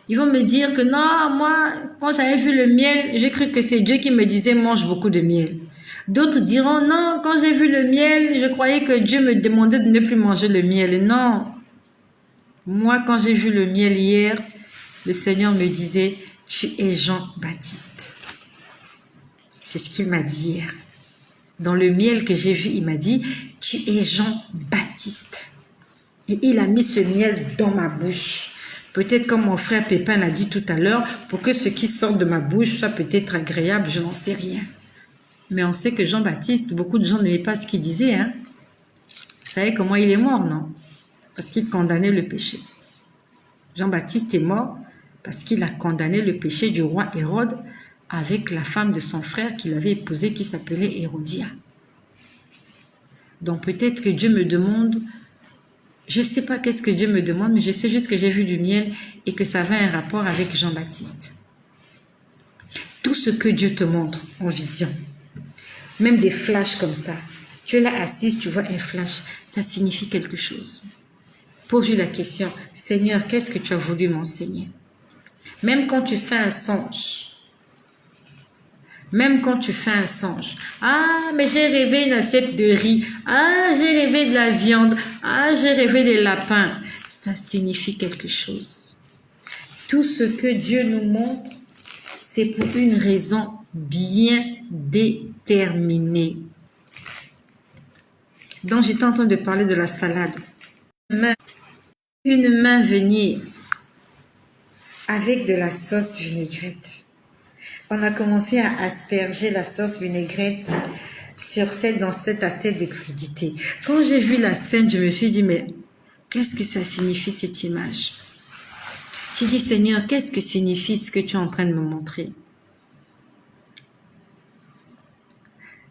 ils vont me dire que non, moi, quand j'avais vu le miel, j'ai cru que c'est Dieu qui me disait mange beaucoup de miel. D'autres diront non, quand j'ai vu le miel, je croyais que Dieu me demandait de ne plus manger le miel. Non. Moi, quand j'ai vu le miel hier, le Seigneur me disait, tu es Jean-Baptiste. C'est ce qu'il m'a dit hier. Dans le miel que j'ai vu, il m'a dit, tu es Jean-Baptiste. Et il a mis ce miel dans ma bouche. Peut-être comme mon frère Pépin l'a dit tout à l'heure, pour que ce qui sort de ma bouche soit peut-être agréable, je n'en sais rien. Mais on sait que Jean-Baptiste, beaucoup de gens n'aimaient pas ce qu'il disait. Hein? Vous savez comment il est mort, non? Parce qu'il condamnait le péché. Jean-Baptiste est mort parce qu'il a condamné le péché du roi Hérode avec la femme de son frère qu'il avait épousée qui s'appelait Hérodia. Donc peut-être que Dieu me demande, je ne sais pas qu'est-ce que Dieu me demande, mais je sais juste que j'ai vu du miel et que ça avait un rapport avec Jean-Baptiste. Tout ce que Dieu te montre en vision, même des flashs comme ça, tu es là assise, tu vois un flash, ça signifie quelque chose. Pose-lui la question, Seigneur, qu'est-ce que tu as voulu m'enseigner? Même quand tu fais un songe, ah, mais j'ai rêvé une assiette de riz, ah, j'ai rêvé de la viande, ah, j'ai rêvé des lapins. Ça signifie quelque chose. Tout ce que Dieu nous montre, c'est pour une raison bien déterminée. Donc, j'étais en train de parler de la salade. Une main venir avec de la sauce vinaigrette. On a commencé à asperger la sauce vinaigrette dans cette assiette de crudité. Quand j'ai vu la scène, je me suis dit, mais qu'est-ce que ça signifie cette image? J'ai dit, Seigneur, qu'est-ce que signifie ce que tu es en train de me montrer?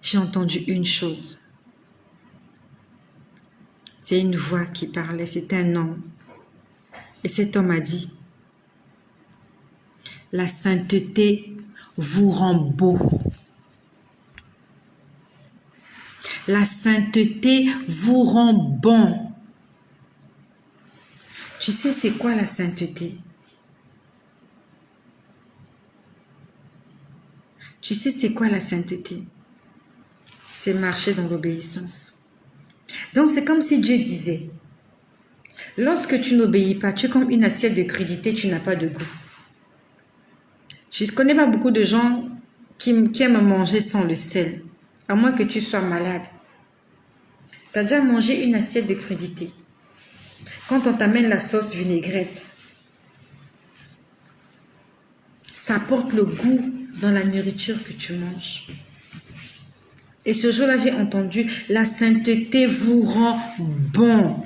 J'ai entendu une chose. C'est une voix qui parlait, c'est un homme. Et cet homme a dit, la sainteté vous rend beau. La sainteté vous rend bon. Tu sais c'est quoi la sainteté? Tu sais c'est quoi la sainteté? C'est marcher dans l'obéissance. Donc c'est comme si Dieu disait, lorsque tu n'obéis pas, tu es comme une assiette de crudité, tu n'as pas de goût. Je ne connais pas beaucoup de gens qui aiment manger sans le sel, à moins que tu sois malade. Tu as déjà mangé une assiette de crudité. Quand on t'amène la sauce vinaigrette, ça apporte le goût dans la nourriture que tu manges. Et ce jour-là, j'ai entendu, la sainteté vous rend bon.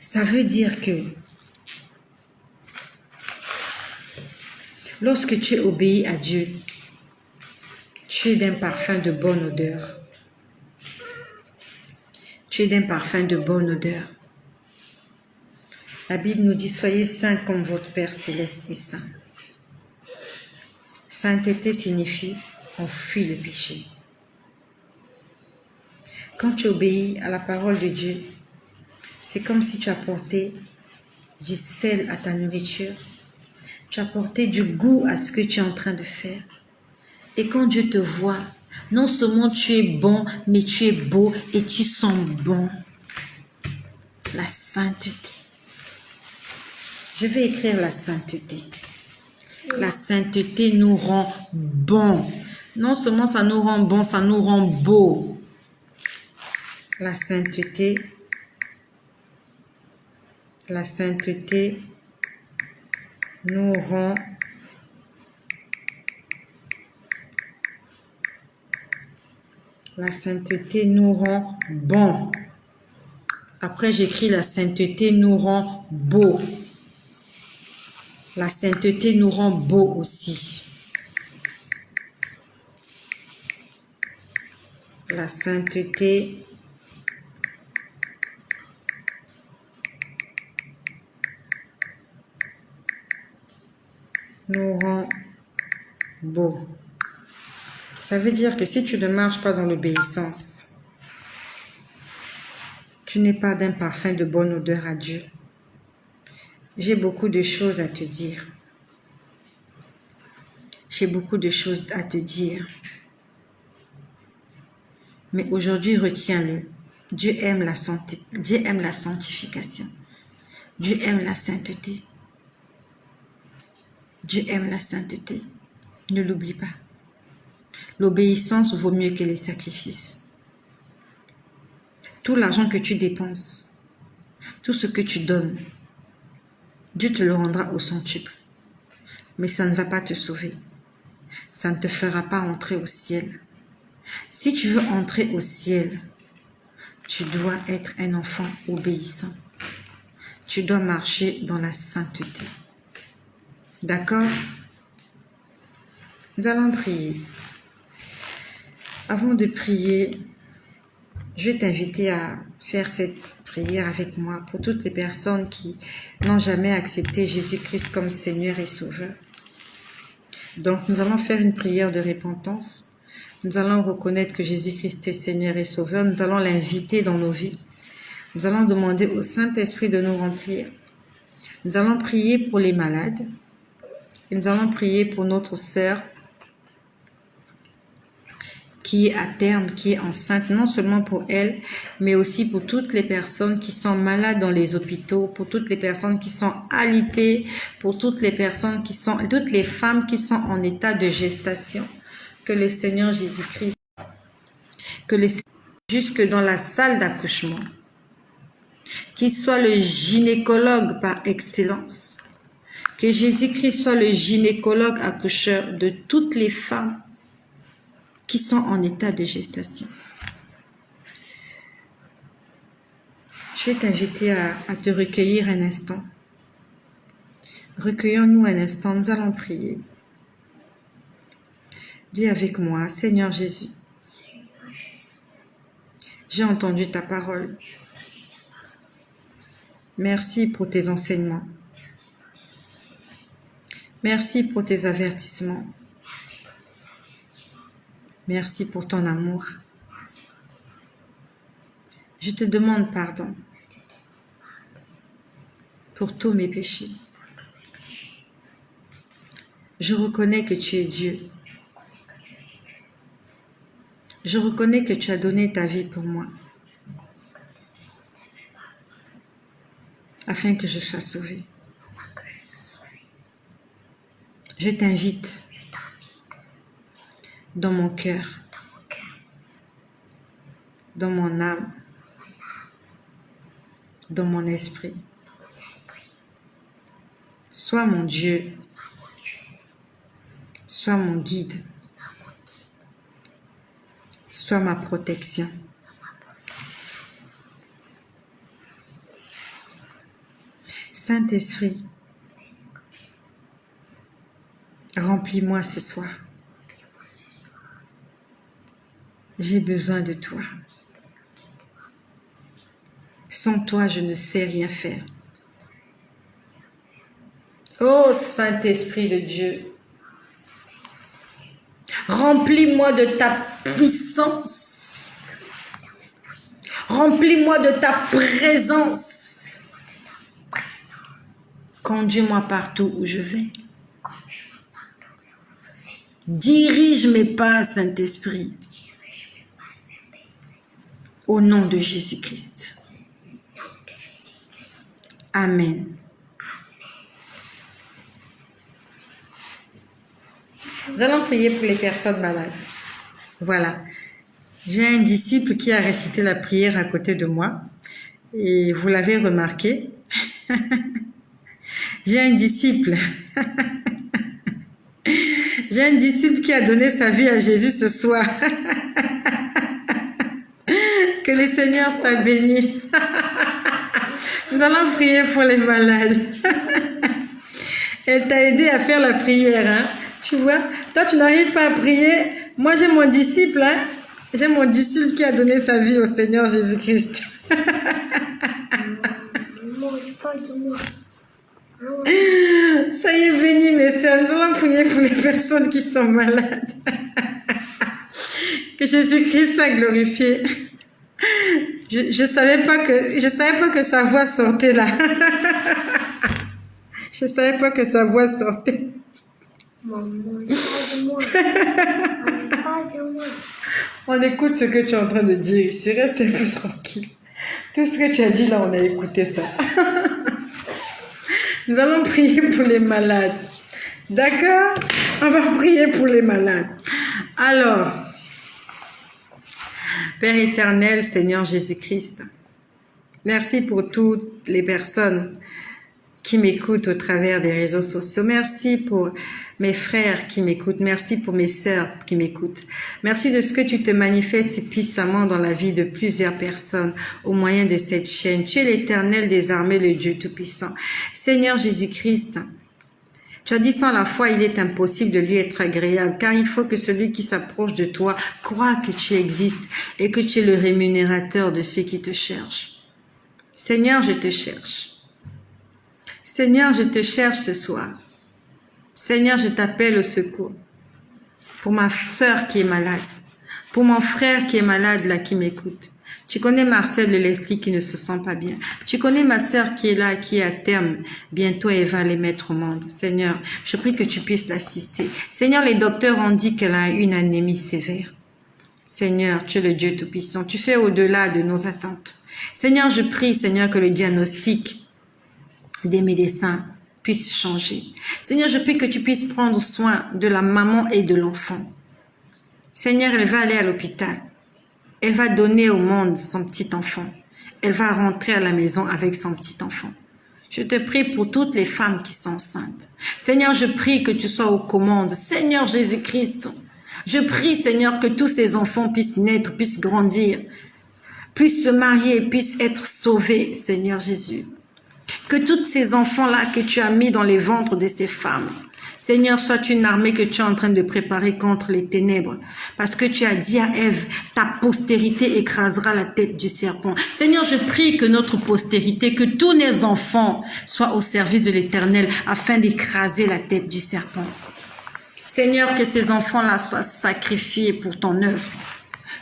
Ça veut dire que lorsque tu obéis à Dieu, tu es d'un parfum de bonne odeur. Tu es d'un parfum de bonne odeur. La Bible nous dit, soyez saints comme votre Père céleste est saint. Sainteté signifie, on fuit le péché. Quand tu obéis à la parole de Dieu, c'est comme si tu apportais du sel à ta nourriture. Tu apportais du goût à ce que tu es en train de faire. Et quand Dieu te voit, non seulement tu es bon, mais tu es beau et tu sens bon. La sainteté. Je vais écrire la sainteté. La sainteté nous rend bon. Non seulement ça nous rend bon, ça nous rend beau. La sainteté nous rend bon. Après, j'écris la sainteté nous rend beau. La sainteté nous rend beau aussi. La sainteté nous rend beau. Ça veut dire que si tu ne marches pas dans l'obéissance, tu n'es pas d'un parfum de bonne odeur à Dieu. J'ai beaucoup de choses à te dire. J'ai beaucoup de choses à te dire. Mais aujourd'hui, retiens-le. Dieu aime la santé. Dieu aime la sanctification. Dieu aime la sainteté. Dieu aime la sainteté. Ne l'oublie pas. L'obéissance vaut mieux que les sacrifices. Tout l'argent que tu dépenses Tout ce que tu donnes, Dieu te le rendra au centuple. Mais ça ne va pas te sauver. Ça ne te fera pas entrer au ciel. Si tu veux entrer au ciel, tu dois être un enfant obéissant. Tu dois marcher dans la sainteté. D'accord? Nous allons prier. Avant de prier, je vais t'inviter à faire cette prière avec moi pour toutes les personnes qui n'ont jamais accepté Jésus-Christ comme Seigneur et Sauveur. Donc, nous allons faire une prière de repentance. Nous allons reconnaître que Jésus-Christ est Seigneur et Sauveur. Nous allons l'inviter dans nos vies. Nous allons demander au Saint-Esprit de nous remplir. Nous allons prier pour les malades. Et nous allons prier pour notre sœur qui est à terme, qui est enceinte, non seulement pour elle, mais aussi pour toutes les personnes qui sont malades dans les hôpitaux, pour toutes les personnes qui sont alitées, pour toutes les personnes toutes les femmes qui sont en état de gestation. Que le Seigneur Jésus-Christ, jusque dans la salle d'accouchement, qu'il soit le gynécologue par excellence, que Jésus-Christ soit le gynécologue accoucheur de toutes les femmes qui sont en état de gestation. Je vais t'inviter à te recueillir un instant. Recueillons-nous un instant, nous allons prier. Dis avec moi, Seigneur Jésus, j'ai entendu ta parole. Merci pour tes enseignements. Merci pour tes avertissements. Merci pour ton amour. Je te demande pardon pour tous mes péchés. Je reconnais que tu es Dieu. Je reconnais que tu as donné ta vie pour moi, afin que je sois sauvé. Je t'invite dans mon cœur, dans mon âme, dans mon esprit. Sois mon Dieu, sois mon guide, sois ma protection. Saint-Esprit, remplis-moi ce soir. J'ai besoin de toi. Sans toi, je ne sais rien faire. Ô Saint-Esprit de Dieu, remplis-moi de ta puissance. Remplis-moi de ta présence. Conduis-moi partout où je vais. Dirige mes pas, Saint-Esprit. Au nom de Jésus-Christ. Amen. Nous allons prier pour les personnes malades. Voilà. J'ai un disciple qui a récité la prière à côté de moi. Et vous l'avez remarqué. J'ai un disciple. J'ai un disciple qui a donné sa vie à Jésus ce soir. Que le Seigneur soit béni. Nous allons prier pour les malades. Elle t'a aidé à faire la prière, hein? Tu vois? Toi, tu n'arrives pas à prier. Moi, j'ai mon disciple, hein? J'ai mon disciple qui a donné sa vie au Seigneur Jésus-Christ. Ça y est, béni, mes sœurs. Nous allons prier pour les personnes qui sont malades. Que Jésus-Christ soit glorifié. Je savais pas que sa voix sortait là. Je savais pas que sa voix sortait. Maman, On écoute ce que tu es en train de dire ici. Reste un peu tranquille. Tout ce que tu as dit là, on a écouté ça. Nous allons prier pour les malades. D'accord? On va prier pour les malades. Alors, Père éternel, Seigneur Jésus-Christ, Merci pour toutes les personnes qui m'écoutent au travers des réseaux sociaux. Merci pour mes frères qui m'écoutent. Merci pour mes sœurs qui m'écoutent. Merci de ce que tu te manifestes puissamment dans la vie de plusieurs personnes au moyen de cette chaîne. Tu es l'Éternel des armées, le Dieu Tout-Puissant. Seigneur Jésus-Christ, tu as dit sans la foi, il est impossible de lui être agréable, car il faut que celui qui s'approche de toi croie que tu existes et que tu es le rémunérateur de ceux qui te cherchent. Seigneur, je te cherche. Seigneur, je te cherche ce soir. Seigneur, je t'appelle au secours. Pour ma sœur qui est malade, pour mon frère qui est malade là, qui m'écoute. Tu connais Marcel de Leslie qui ne se sent pas bien. Tu connais ma sœur qui est là, qui est à terme. Bientôt, elle va les mettre au monde. Seigneur, je prie que tu puisses l'assister. Seigneur, les docteurs ont dit qu'elle a une anémie sévère. Seigneur, tu es le Dieu Tout-Puissant. Tu fais au-delà de nos attentes. Seigneur, je prie, Seigneur, que le diagnostic des médecins puisse changer. Seigneur, je prie que tu puisses prendre soin de la maman et de l'enfant. Seigneur, elle va aller à l'hôpital. Elle va donner au monde son petit enfant. Elle va rentrer à la maison avec son petit enfant. Je te prie pour toutes les femmes qui sont enceintes. Seigneur, je prie que tu sois aux commandes. Seigneur Jésus-Christ, je prie, Seigneur, que tous ces enfants puissent naître, puissent grandir, puissent se marier, puissent être sauvés, Seigneur Jésus. Que tous ces enfants-là que tu as mis dans les ventres de ces femmes, Seigneur, soit une armée que tu es en train de préparer contre les ténèbres. Parce que tu as dit à Ève, ta postérité écrasera la tête du serpent. Seigneur, je prie que notre postérité, que tous nos enfants soient au service de l'Éternel afin d'écraser la tête du serpent. Seigneur, que ces enfants-là soient sacrifiés pour ton œuvre.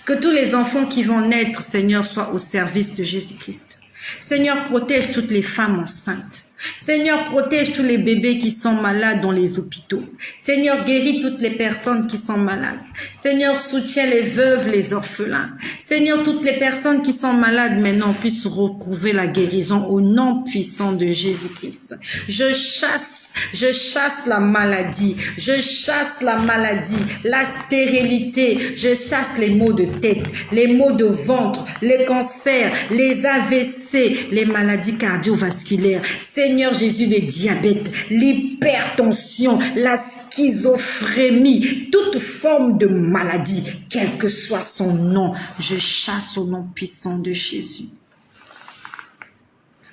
Que tous les enfants qui vont naître, Seigneur, soient au service de Jésus-Christ. Seigneur, protège toutes les femmes enceintes. Seigneur, protège tous les bébés qui sont malades dans les hôpitaux. Seigneur, guéris toutes les personnes qui sont malades. Seigneur, soutiens les veuves, les orphelins. Seigneur, toutes les personnes qui sont malades maintenant puissent retrouver la guérison au nom puissant de Jésus-Christ. Je chasse la maladie. Je chasse la maladie, la stérilité. Je chasse les maux de tête, les maux de ventre, les cancers, les AVC, les maladies cardiovasculaires. Seigneur Jésus, le diabète, l'hypertension, la schizophrénie, toute forme de maladie, quel que soit son nom, je chasse au nom puissant de Jésus.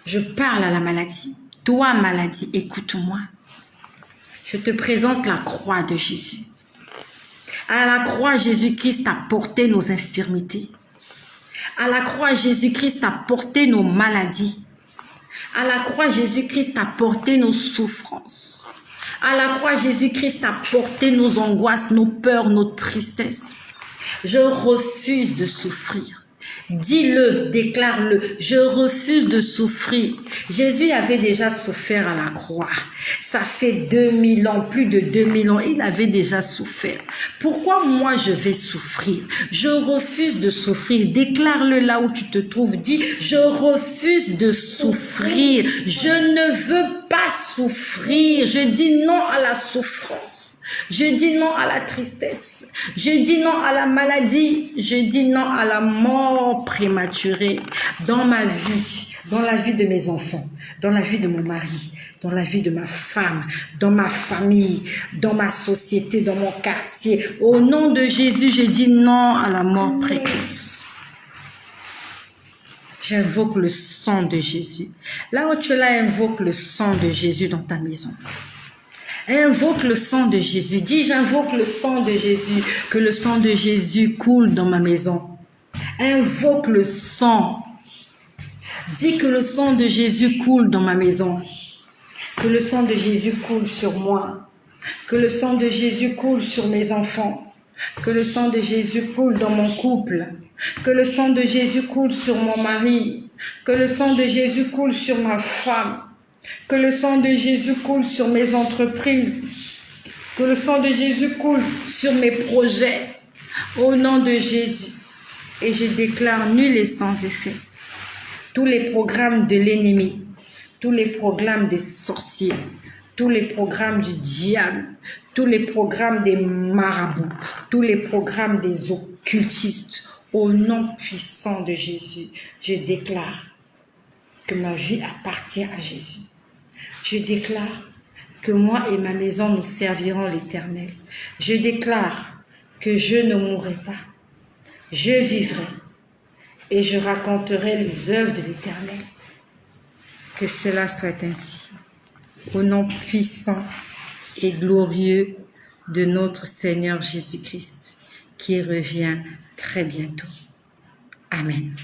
Je parle à la maladie. Toi, maladie, écoute-moi. Je te présente la croix de Jésus. À la croix, Jésus-Christ a porté nos infirmités. À la croix, Jésus-Christ a porté nos maladies. À la croix, Jésus-Christ a porté nos souffrances. À la croix, Jésus-Christ a porté nos angoisses, nos peurs, nos tristesses. Je refuse de souffrir. Dis-le, déclare-le, je refuse de souffrir. Jésus avait déjà souffert à la croix. Ça fait 2000 ans, plus de 2000 ans, il avait déjà souffert. Pourquoi moi je vais souffrir? Je refuse de souffrir. Déclare-le là où tu te trouves. Dis, je refuse de souffrir. Je ne veux pas souffrir. Je dis non à la souffrance. Je dis non à la tristesse. Je dis non à la maladie. Je dis non à la mort prématurée dans ma vie, dans la vie de mes enfants, dans la vie de mon mari, dans la vie de ma femme, dans ma famille, dans ma société, dans mon quartier. Au nom de Jésus, je dis non à la mort précoce. J'invoque le sang de Jésus. Là où tu es là, invoque le sang de Jésus dans ta maison. Invoque le sang de Jésus. Dis, j'invoque le sang de Jésus. Que le sang de Jésus coule dans ma maison. Invoque le sang. Dis que le sang de Jésus coule dans ma maison. Que le sang de Jésus coule sur moi. Que le sang de Jésus coule sur mes enfants. Que le sang de Jésus coule dans mon couple. Que le sang de Jésus coule sur mon mari. Que le sang de Jésus coule sur ma femme. Que le sang de Jésus coule sur mes entreprises. Que le sang de Jésus coule sur mes projets. Au nom de Jésus. Et je déclare nul et sans effet. Tous les programmes de l'ennemi, tous les programmes des sorciers, tous les programmes du diable, tous les programmes des marabouts, tous les programmes des occultistes, au nom puissant de Jésus, je déclare que ma vie appartient à Jésus. Je déclare que moi et ma maison, nous servirons l'Éternel. Je déclare que je ne mourrai pas. Je vivrai et je raconterai les œuvres de l'Éternel. Que cela soit ainsi. Au nom puissant et glorieux de notre Seigneur Jésus-Christ, qui revient très bientôt. Amen.